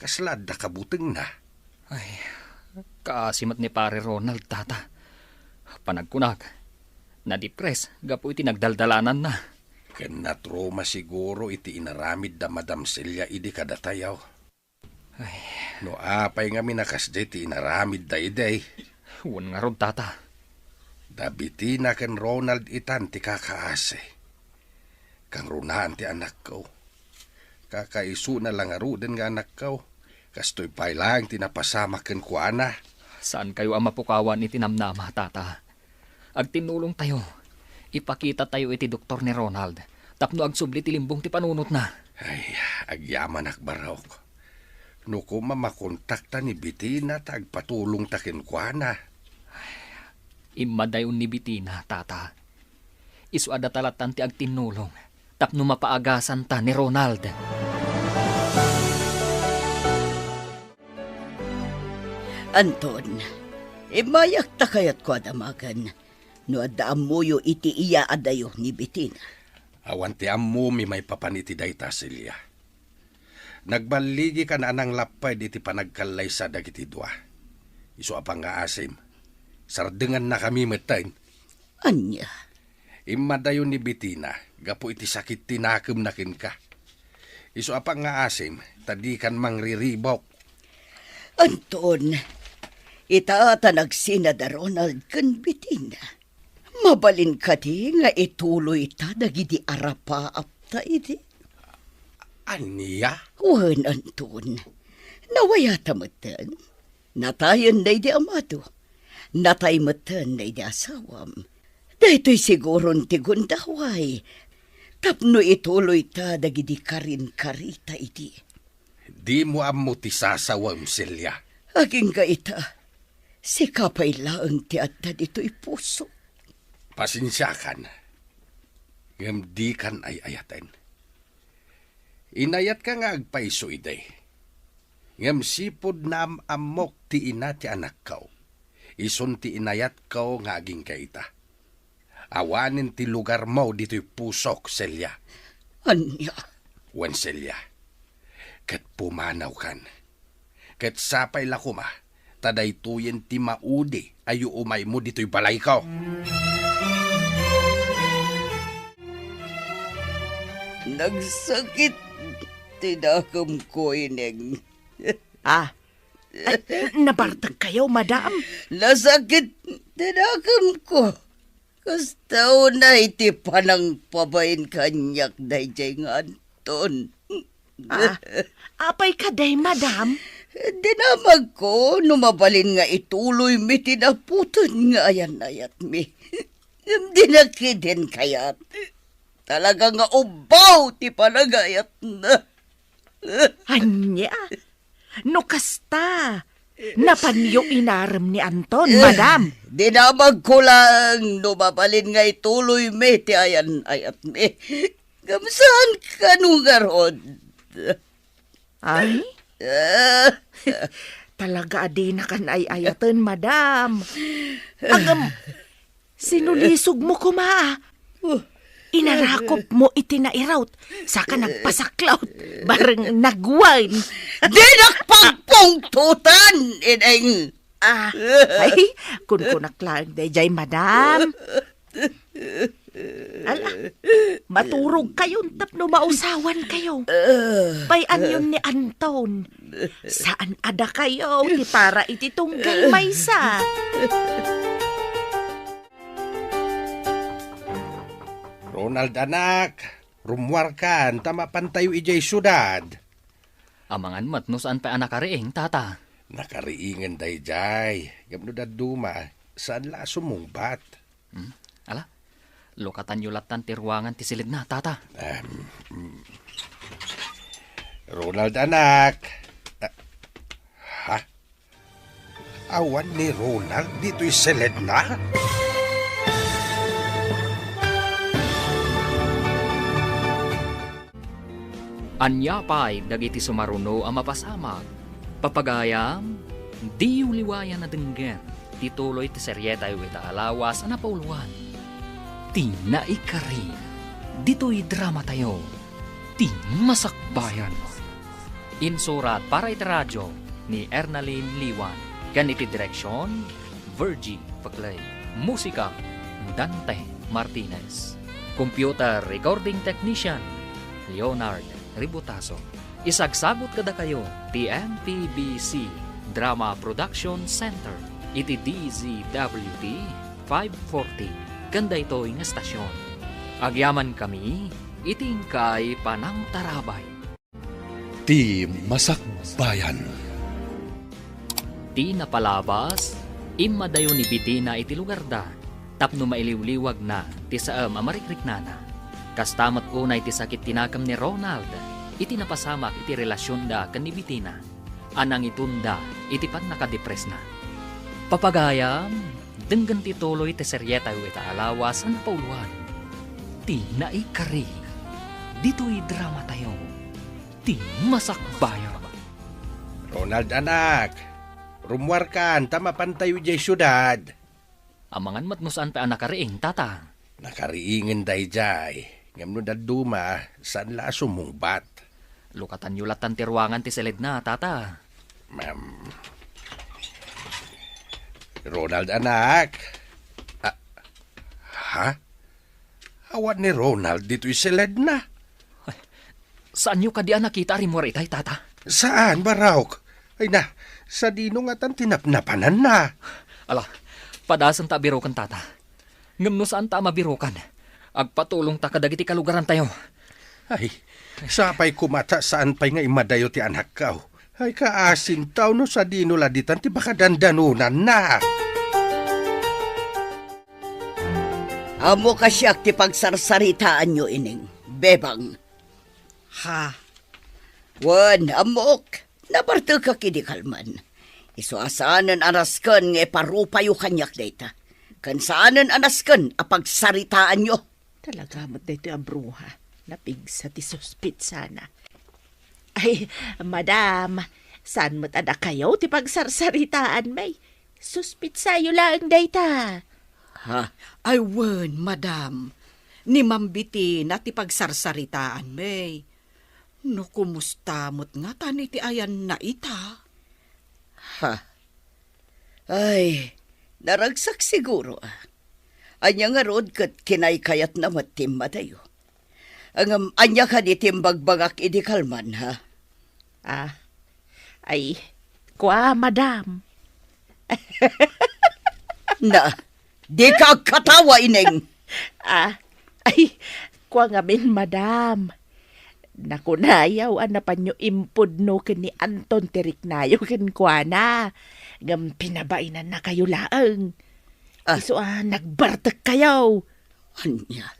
kaslada ka buting na. Ay, kaasimat ni pare Ronald, tata. Panagkunag, na-depress, gapo iti nagdaldalanan na. Ken natroma siguro iti inaramid da Madam Celia idi kadatayaw. Ay, no apay nga minakasde ti inaramid da iday. huwan nga rod, tata. Dabiti na ken Ronald itan ti kakaase. Kang runahan ti anak ko. Kakaisu na lang aruden nga anak ko. Kastoy pay lang tinapasama ken kuana. Saan kayo ang mapukawan iti namnama, tata? Agtinulong tayo. Ipakita tayo iti doktor ni Ronald. Tapno agsubli ti limbong ti panunot na. Ay, agyaman akbaraw ko. No kuma makontakta ni Bitina tagpatulong takin kuana. Imadayon ni Bitina, tata. Isu ada talatan ti agtinulong. Tapno mapaagasan ta ni Ronald. Anton, mayak ta kayat ko adamagan. No adaan mo yo iti iya adayo ni Bitina. Awan ti ammo mi may papaniti dayta Celia. Nagbaligi ka na anang lapay diti panagkalay sa dagiti dua. Isu apang nga asim. Sardengan na kami metain. Anya? Imadayon ni Bitina, gapo iti sakit tinakem nakin ka. Isu apang nga asim, tadi kan mangriribok. Anton, itaata nagsina da Ronald kan Bitina. Mabalin ka di nga ituloy ta dagiti arapa apta iti. Aniya? Wan, Anton. Nawaya tamatan. Natayan na di amado. Natay matan na di asawam. Dahito'y siguro ti gundaway. Tapno ituloy ta dagiti karin-karita iti. Di mo ammo ti sasawam, Celia. Aging kaita, si kapay laang ti atta dito'y puso. Pasensyakan. Ngam di kan ay ayaten. Inayat ka nga agpaiso iday. Ngam sipod na amok ti ina ti anak kao. Ison ti inayat kao nga aging kaita. Awanin ti lugar mo dito'y pusok, Celia. Anya? Wen Celia. Ket pumanaw kan. Ket sapay lakuma. Taday tuyen ti maudi ayo umay mo dito'y balay kao. Nagsakit tinakam ko ineng. Nabartag kayo, madam? Nasakit tinakam ko. Kastaw na iti panang pabayin kanyak dayjay nga Anton. Apay ka day, madam? Dinamag ko, numabalin nga ituloy mi tinaputan nga ayan-ayat mi. Dinakidin kayat. Talaga nga ubaw ti panagayat na. Anya? No kasta. Napanyo inaram ni Anton, madam. Dinamag ko lang, numabalin nga ituloy mi ti ayan-ayat mi. Kamsaan ka nung garod? Ay? Talaga adi na kan ay ayatan, madam. Agam, sinulisog mo kuma. Inarakop mo itinairawt, saka nagpasaklaut, bareng nagwine. Di nakpagpungtutan, ineng! Ay, kunkunak lang, dayjay, madam. Ala, maturog kayon tapno mausawan kayo. Bayan yun ni Anton. Saan ada kayo? Ti para iti tunggal maysa. Ronald anak, rumwar kan, tama pantayo ijay syudad. Amangan mat no saan pa anak kariing, tata. Nakariingan day jay, gamno da duma. saan la sumungbat? Ala, lokatan yulatan ti ruangan ti silid na, tata. Ronald, anak. Ha? Awan ni Ronald dito'y silid na? Anya pa'y dagiti sumaruno ang mapasamag. Papagayam, di uliwayan na denggan. Tituloy ti seryeta yu ita alawas ang napauluan. Ti naikari, dito'y drama tayo. Ti masakbayan. Insurat para iti radyo ni Ernalyn Liwan. Kan iti direksyon, Virgie Paclay. Musika, Dante Martinez. Computer Recording Technician, Leonard Ributaso. Isagsagot kada kayo ti MPBC Drama Production Center iti DZWT 540 kanda ito'y nga stasyon. Agyaman kami itingkay panang tarabay. Ti Masakbayan. Ti napalabas imadayo ni Bitina iti lugar da tapno mailiwliwag na ti saam amarikriknana. Kastamat unay ti sakit tinakam ni Ronald, iti napasamak iti relasyon da kan ni Bitina. Anang itunda, iti pan nakadepres na. Papagayam, denggan ti tuloy ti seryeta yu ita alawas ang napauluan. Ti naikari, dito'y drama tayo. Ti masakbayan. Ronald, anak. Rumwar kan, tamapan tayo jay syudad. Amangan matnusan pa anak kariing, tata. Nakariingin day jay. Ngam no daduma, saan la sumungbat? Lukatan yulatan ti ruangan ti silid na, tata. Ma'am. Ronald, anak. Ha? Awan ni Ronald dito'y silid na. Saan nyo ka di nakita rin mo ritay, tata? Saan, Barawk? Ay na, sa dino nga tan tinapnapanan na. Ala, padasan ta birokan, tata. Ngam no saan ta mabirokan? Agpatulong ta kadagiti kalugaran tayo. Ay, sapay kumata saan pa'y nga imadayo ti anak kaw. Ay kaasin taw no sa dino laditan ti baka dandanunan na. Amo kasyak ti pagsarsaritaan nyo ining, bebang. Ha? Wan, amok, nabarto ka kidikalman. Isuasanan anaskan nga parupayo kanyak data. Kansaanan anaskan apagsaritaan nyo. Talaga mo't dito ang bruha. Napigsa ti suspit sana. Ay, madam, saan mo't anak kayo ti pagsarsaritaan may? Suspit sayo lang data. Ha? Ay, wen, madam. Ni Mambiti na ti pagsarsaritaan, may. No, kumusta mo't nga tani ti ayan na ita? Ha? Ay, naragsak siguro ah. Anya nga rod kat kinaykayat na matim matayo. Ang anya ka di timbagbagak idikalman ha? Ah, ay, kwa, madam. Na, di ka katawa ineng. Ay, kwa nga min, madam. Nakunayaw, anapan nyo impod no ken ni Anton Tiriknayo ken kwa na. Ngam pinabainan na kayo laang. Iso nagbartek kayo. Anya?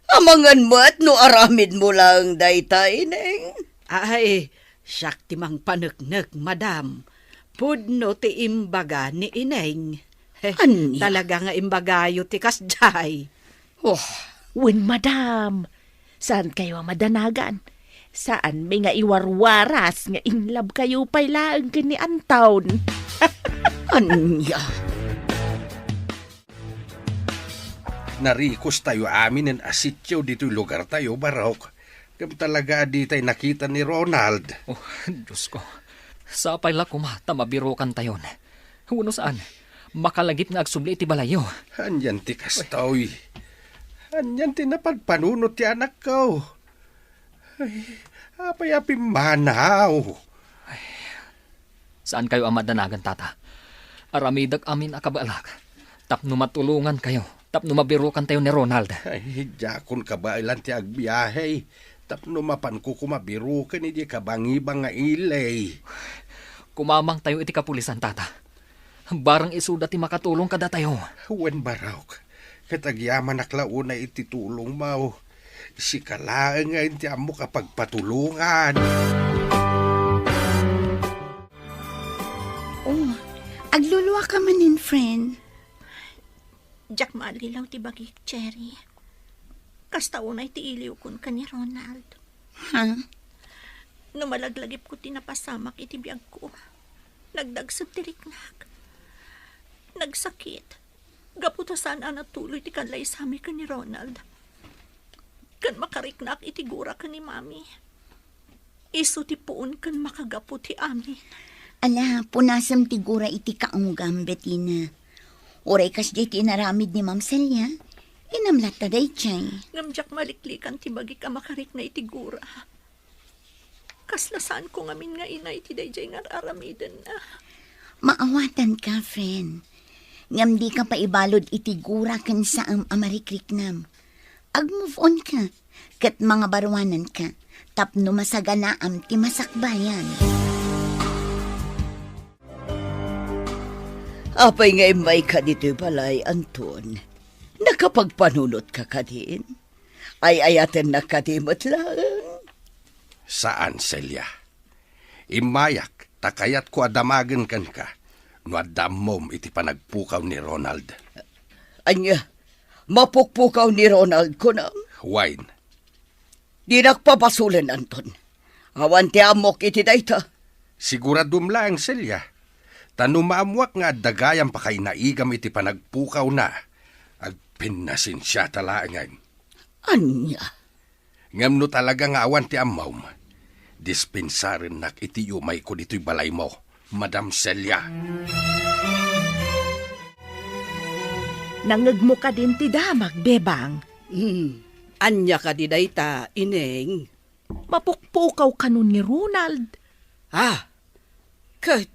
Amangan mo at no aramid mo lang dayta ineng. Ay, siyak ti mang paneknek, madam. Pudno ti imbaga ni ineng. Anya? Talaga nga imbagayo ti kasjay. Oh, Wen, madam. Saan kayo madanagan? Saan may nga iwarwaras nga inlab kayo pa'y laang ken ni Anton? anya? Narikos tayo amin ng asityo dito'y lugar tayo, Barawk. Kam talaga di tayo nakita ni Ronald. Oh, Diyos ko. Sapay la kumata mabirokan tayon. Huno saan? Makalagip nga agsubli iti balayo. Anyan ti kastoy. Anyan ti napagpanunot ti anak ko. Ay, apay-api manaw. Saan kayo ang madanagan, tata? Aramidag amin akabalak. Tapno matulungan kayo. Tapno mabirokan tayo ni Ronald. Ay, jakon ka ba ilan ti agbiyahe? Tapno mapan ko kumabirukan hindi ka bangibang nga ilay. Kumamang tayo iti kapulisan, tata. Barang isuda ti makatulong kada tayo. Wen baraw, katagyaman naklauna iti tulong mo. Si kalaan nga inti amo kapag patulungan. Oh, agluluwa ka manin, friend. Jack maalilaw ti bagik, Cherry. Kasta unay ti iliw kun ka ni Ronald. Ha? Numalaglagip ko tinapasamak iti biyag ko. Nagdagsab ti riknak. Nagsakit. Gaputasan natuloy ti kanlay sami ka ni Ronald. Kan makariknak iti gura ka ni Mami. Isu ti puon kan makagapu ti amin. Ala, punasam tigura iti kaunggam, Bettina. Oray kas di tinaramid ni Ma'am Celia. Inamlat na day chay. Ngamjak maliklikan ti bagi ka makarik na iti gura. Kaslasaan ko ngamin nga ina iti dayjay nga aramiden na. Maawatan ka, friend. Ngam di ka pa ibalod iti gura kan sa amarikliknam. Ag-move on ka. Kat mga barwanan ka. Tapno masaganaam ti masakbayan. Apay nga imay ka dito balay, Anton. Nakapagpanunot ka ka din. Ay ayaten na kadimot lang. Saan, Celia? Imayak, takayat ko adamagan kan ka. No adamom iti panagpukaw ni Ronald. Anya, mapukpukaw ni Ronald ko na. Wine. Di nakpapasulan, Anton. Awan ti amok iti dayta. Siguradum lang, Celia. Tano maamwak nga dagayang pa kay naigam iti panagpukaw na. Agpinasin siya talaangan. Anya? Ngam no talaga nga awan ti amaw. Dispensarin nak iti umay ko dito'y balay mo, Madam Celia. Nangagmo ka din ti damag, bebang. Anya ka di dayta, ineng. Mapukpukaw ka nun ni Ronald. Kat,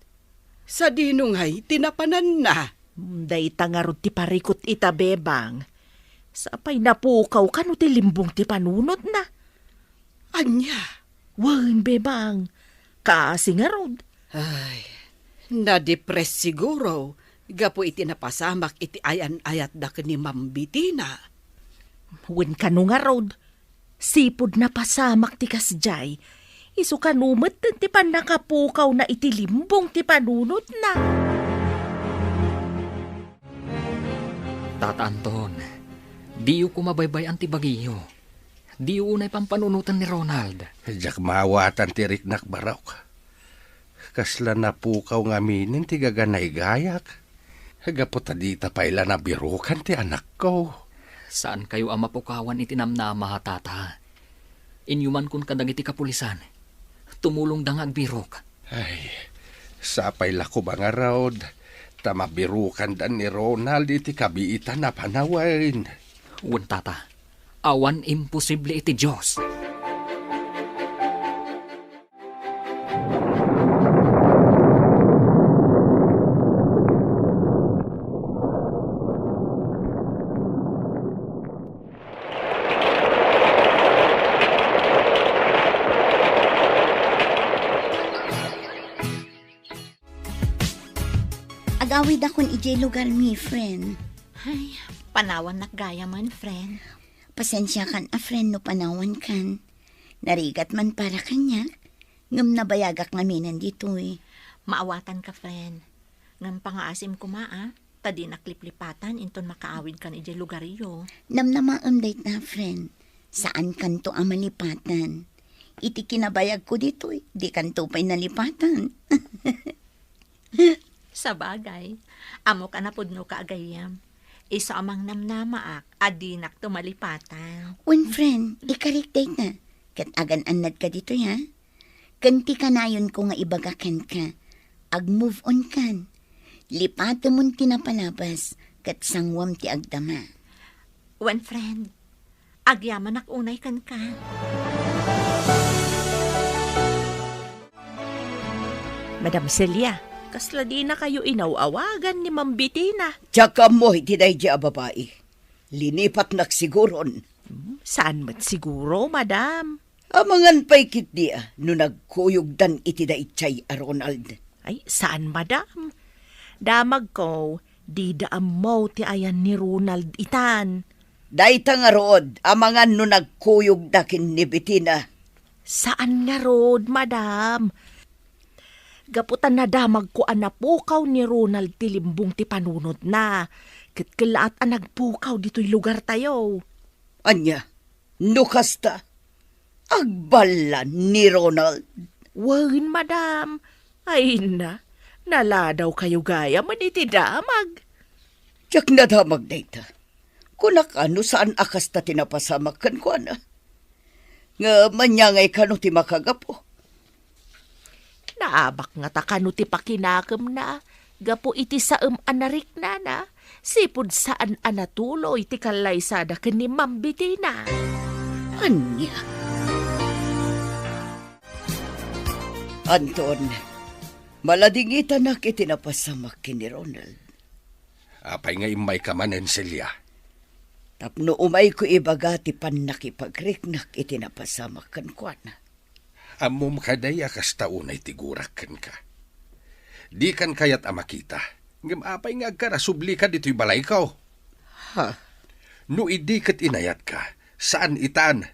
sa dinungay, tinapanan na. Dayta nga ron ti parikot ita, bebang. Sapay napukaw ka no ti limbong ti panunot na. Anya? Wan, bebang. Kaasi nga ron. Ay, na-depress siguro. Gapo iti napasamak iti ayan-ayat da ni Ma'am Bettina. Wan ka no nga ron. Sipod na pasamak ti kasjay. Isu kanumet ti pan nakapukaw na iti limbong ti panunot na. Tata Anton, diyo kumabaybay ang tibagiyo. Diyo unay pampanunutan ni Ronald. Jak mawatan ti riknak barok. Kasla napukaw nga minin ti gaganay gayak. Hagaputa dita paila na birukan ti anak ko. Saan kayo ang mapukawan itinamnama, tata? Inyuman kun kadag iti kapulisan. Tumulong dang agbirok. Ay, sapay lako ba nga raod? Tamabirukan dan ni Ronald iti kabiitan na panawain. Wan, tata. Awan imposible iti Diyos. Agawid akon ijay lugar mi, friend. Ay, panawan nakgaya man, friend. Pasensya kan a friend no panawan kan. Narigat man para kanya. Ngam nabayagak nga minan dito eh. Maawatan ka, friend. Ngam pangaasim ko maa. Tadi nakliplipatan inton makaawid kan ijay lugariyo. Namnamaam date na, friend. Saan kanto ang malipatan? Iti kinabayag ko dito eh. Di kanto pa'y nalipatan. Sa bagay, amo ka na pudno ka agayam. Isa amang namnamaak, adinak tumalipatan. One friend, ikarik date na. Kat agan anad ka dito ya. Kanti ka na yun ko nga ibagakan ka. Ag-move on kan. Lipata mo'n tinapalabas. Kat sangwam ti agdama. One friend, agyaman ak unay kan ka. Madam Celia, kasla di na kayo inawawagan ni Ma'am Bettina. Tsaka mo iti dayjay a babae. Linipat naksiguron. Saan mat siguro, madam? Amangan pa'y kit diya no nagkuyog dan iti dayjay a Ronald. Ay, saan, madam? Damag ko, di daam mo ti ayan ni Ronald itan. Dayta nga rood, amangan no nagkuyog dakin ni Bettina. Saan nga rod, madam? Gaputan na damag ko anapukaw ni Ronald tilimbong ti panunod na. Kitkilaat ang nagpukaw dito'y lugar tayo. Anya, nukasta, agbalan ni Ronald. Wan, madam. Ay na, naladaw kayo gaya maniti damag. Tiyak na damag dayta. Kunak ano saan akas ta tinapasamak kan ko na. Nga manyangay ka no ti makagapo. Naabak nga ta kano ti pakinakam na. Gapo iti saam anarik na. Sipod saan anatuloy ti kalaysada ken ni Ma'am Bettina. Anya? Anton, maladingita na kitinapasamak ni Ronald. Apay nga imay ka manen, Celia. Tapno umay ko ibagati pan nakipagriknak itinapasamak kan kwa na. Amom kaday akas taunay tigurak kan ka. Di kan kayat amakita. Ngam apay nga agkarasubli ka dito'y balay ka. Ha? No idi kat inayat ka, saan itan?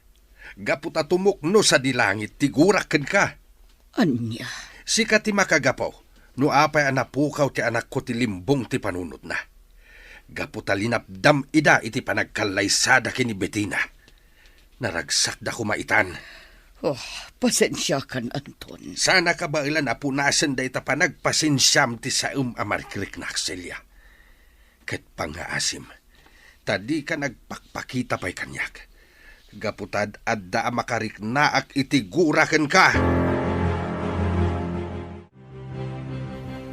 Gaputa tumukno sa dilangit, tigurak kan ka. Anya? Si ka ti makagapaw, no apay anapukaw ti anak ko ti limbong ti panunod na. Gaputa linapdam ida iti panagkalaysada kini Bettina. Naragsak da kumaitan. Oh, pasensya kan, Anton. Sana ka ba ilan apunasan da ita panagpasensyam ti saum amarikrik na Celia. Kat pangaasim, tadi ka nagpakpakita pa'y kanyak. Gaputad adda makarik naak itigurakan ka.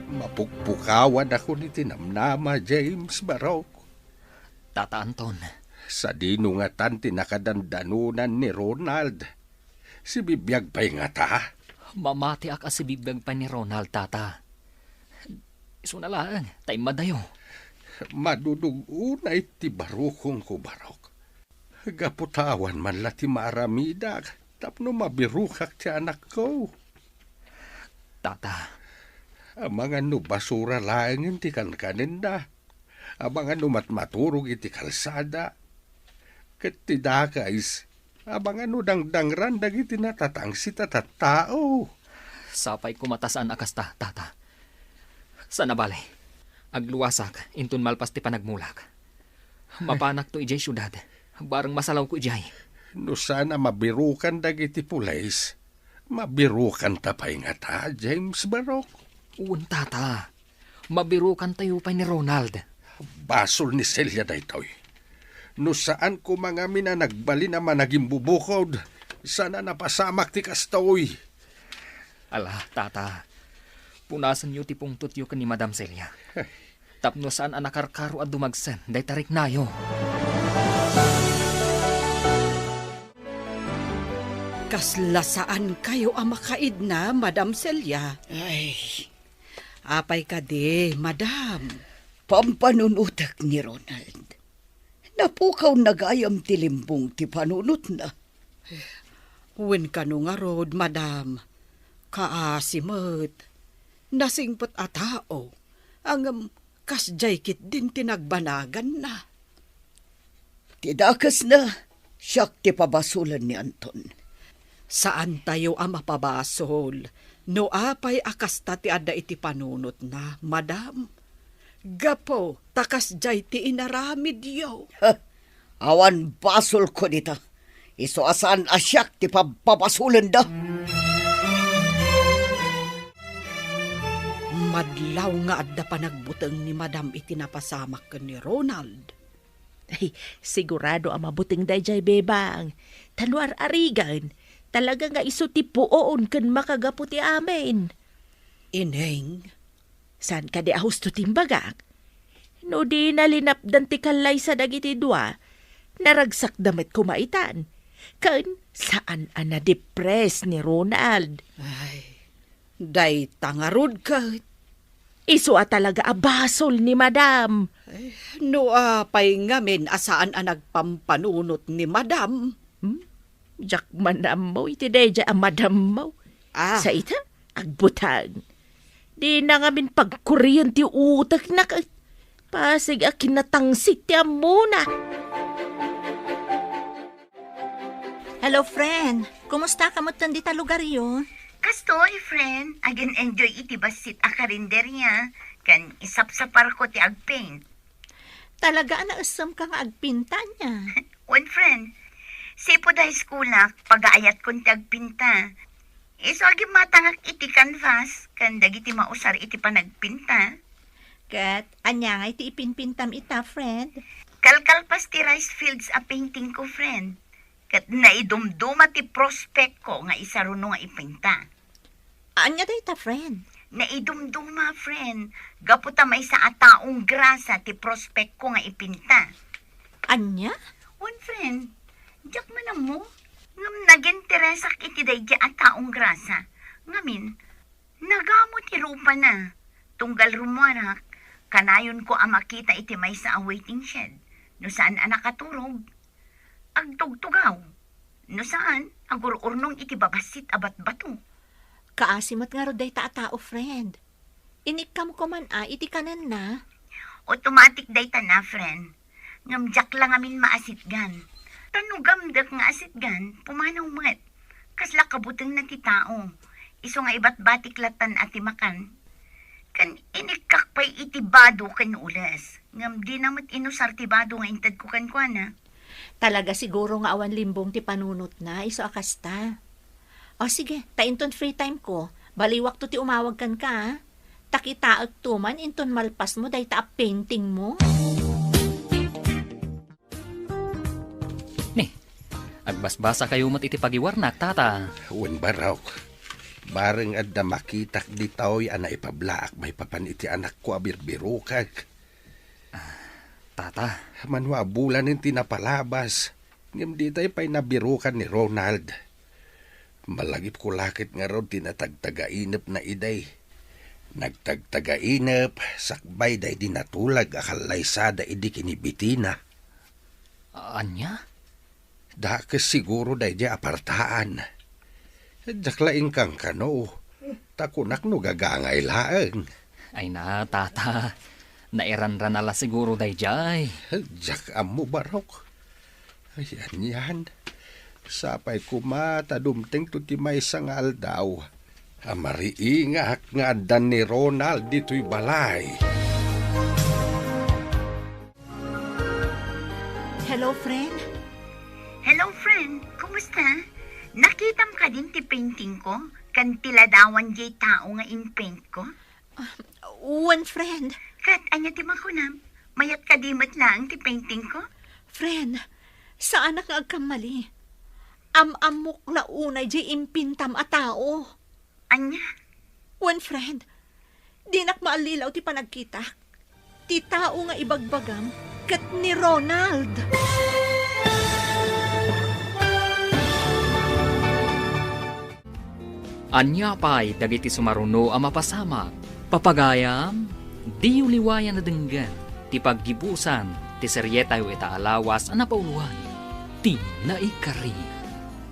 Mapukpukawan ako ni tinamnama James Barok. Tata Anton. Sa dinungatan tinakadandanunan ni Ronald. Si bibiyag pa'y nga ta. Mamati ak si bibiyag pa ni Ronald, tata. Iso na lang, tayo madayo. Madudugunay ti barukong ko Barok. Gaputawan man la ti maramidak. Tapno mabirukak ti anak ko. Tata. Amang ano basura laeng ti kankaninda. Amang ano matmaturog iti kalsada. Ket ti dakais. Amang ano dangdangran dagiti natatangsit at tao. Sapay kumatasaan akas ta, tata. Sana bale, agluwasak, intun malpas ti panagmulak. Mapanak to ijay syudad, barang masalaw ko ijay. No sana mabirukan dagiti pulays. Mabirukan tapay nga ta, James Barok. Uwan, tata. Mabirukan tayo pa ni Ronald. Basol ni Celia daytoy. No saan ko mga mina nagbali naman naging bubukod, sana napasamak ti kastoy. Ala, tata. Punasan yu ti pungtot yu ni Madam Celia. Tapno saan anakarkaro at dumagsan, day tarik nayo. Kaslasaan kayo ang makaid na, Madam Celia. Ay, Apay ka di, Madam. pampanunutak ni Ronald. Napukaw nagayam tilimbong ti panunot na. Wen ka no nga rod, Madam. Kaasimot. Nasingpot a tao. Ang kasjay kit din tinagbanagan na. Tidakas na, siyak ti pabasulan ni Anton. Saan tayo ang mapabasol? No apay akasta ti ada iti panunot na, Madam. Gapo, takas jay ti inaramid yo. Ha, awan basol ko dita. Iso asan asyak ti pabasulan da. Madlaw nga adda pa nagbuteng ni Madam itinapasamak ka ni Ronald. Ay, sigurado ang mabuting dayjay bebang. Tanuar arigan. Talaga nga iso ti puoon ken makagaputi amin. Ineng, San ka di ahus to timbagak? No di nalinapdan ti kalay sa dagiti dua, naragsak damit kumaitan. Kan saan ana depres ni Ronald? ay, day tangarod ka. Iso talaga abasol ni Madam. No apay ngamin asaan ang nagpampanunot ni Madam. Jak manam mo iti deja ang Madam mo. Ah, Sa ita, agbutang. Di na ngamin pagkuryente utak na pasig a kinatangsit ti muna. Hello, friend. Kumusta ka mo di ta lugar yun? Kastoy, friend. Again enjoy iti basit a karinderya. Kan isap-sapar ko ti agpaint. Talaga na usam ka nga agpinta niya. One friend, sipo da school na pag-aayat kong ti agpinta. Iso agi matangak iti canvas, kan dagiti mausar iti panagpinta. Kat, anya nga iti ipinpintam ita, friend. Kalkalpas ti rice fields a painting ko, friend. Kat naidumduma ti prospect ko nga isaruno nga ipinta. Anya da ita, friend? Naidumduma, friend. Gaputa may sa ataong grasa ti prospect ko nga ipinta. Anya? One friend, diyak man mo. Ngam naginteresak iti day ataong grasa. Ngamin, nagamot ti rupa na. Tunggal rumuarak, kanayon ko ang makita iti may sa awaiting shed. No saan anak katurog? Agtugtugaw. No saan, agururnong iti babasit abat bato. Kaasimat nga roday ta tao, friend. Inikam ko man iti kanan na. Automatic day ta na, friend. Ngamjak lang amin maasitgan. Tanugamdak nga asitgan, pumanaw met. Kasla kabutang na ti tao. Iso nga iba't batik latan at timakan. Kan inikakpay itibado kan ulas. Ngam di namat inusar tibado nga intad ko kan na. Talaga siguro nga awan limbong ti panunot na, iso akasta. O sige, tainton free time ko. Baliwak to ti umawag kan ka, ha? Takitaag tuman, inton malpas mo, dahi ta painting mo. Ni, agbasbasa kayo mat iti pagiwarnak, tata. Wen baraw. Bareng adda makitak di taoy ana ipablaak may papan iti anak ko abirbiro kag. Tata. Manwa bulan yung tinapalabas. Ngam di tayo pa'y nabirukan ni Ronald. Malagip ko lakit nga ron tinatagtagainap na iday. Nagtagtagainap, sakbay day dinatulag akalaysada idi kinibitina. Anya? Dakas siguro day di apartaan. Jaklain kang kano. Takunak no gagangay laeng. Ay na, tata. Nairanran nala siguro day jay. Jak amo barok. Ayan yan. Sapay kumata dumting to ti may sangal daw. Amariingak nga dan ni Ronald dito'y balay. Hello, friend. Hello, friend. Kumusta? Nakitam ka din ti painting ko? Kan tiladawan jay tao nga in paint ko? One friend. Kat, anya ti makunam? Mayat kadimat lang ti painting ko? Friend, saan na nga agkamali? Amok la unay jay impintam a tao. Anya? One friend, di nak maalilaw ti panagkita. Ti tao nga ibagbagam kat ni Ronald. Anya pa'y dagiti sumaruno ang mapasamak. Papagayam, di uliwayan na denggan. Ti paggibusan, ti seryetayo ita alawas ang napauluan. Ti naikari.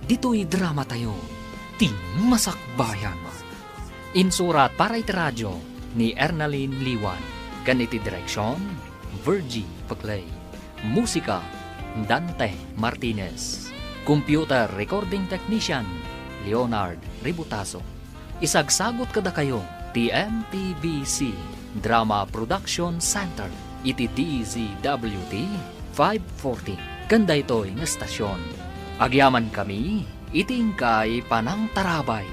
Dito'y drama tayo. Ti masakbayan. Insurat para iti radyo ni Ernalyn Liwan. Ganiti direksyon, Virgie Paclay. Musika, Dante Martinez. Computer Recording Technician, Leonard Ributaso. Isagsagot kada kayo, TMPBC Drama Production Center, iti DZWT 540. Ganda ito'y ng estasyon. Agyaman kami, itingkay panang tarabay.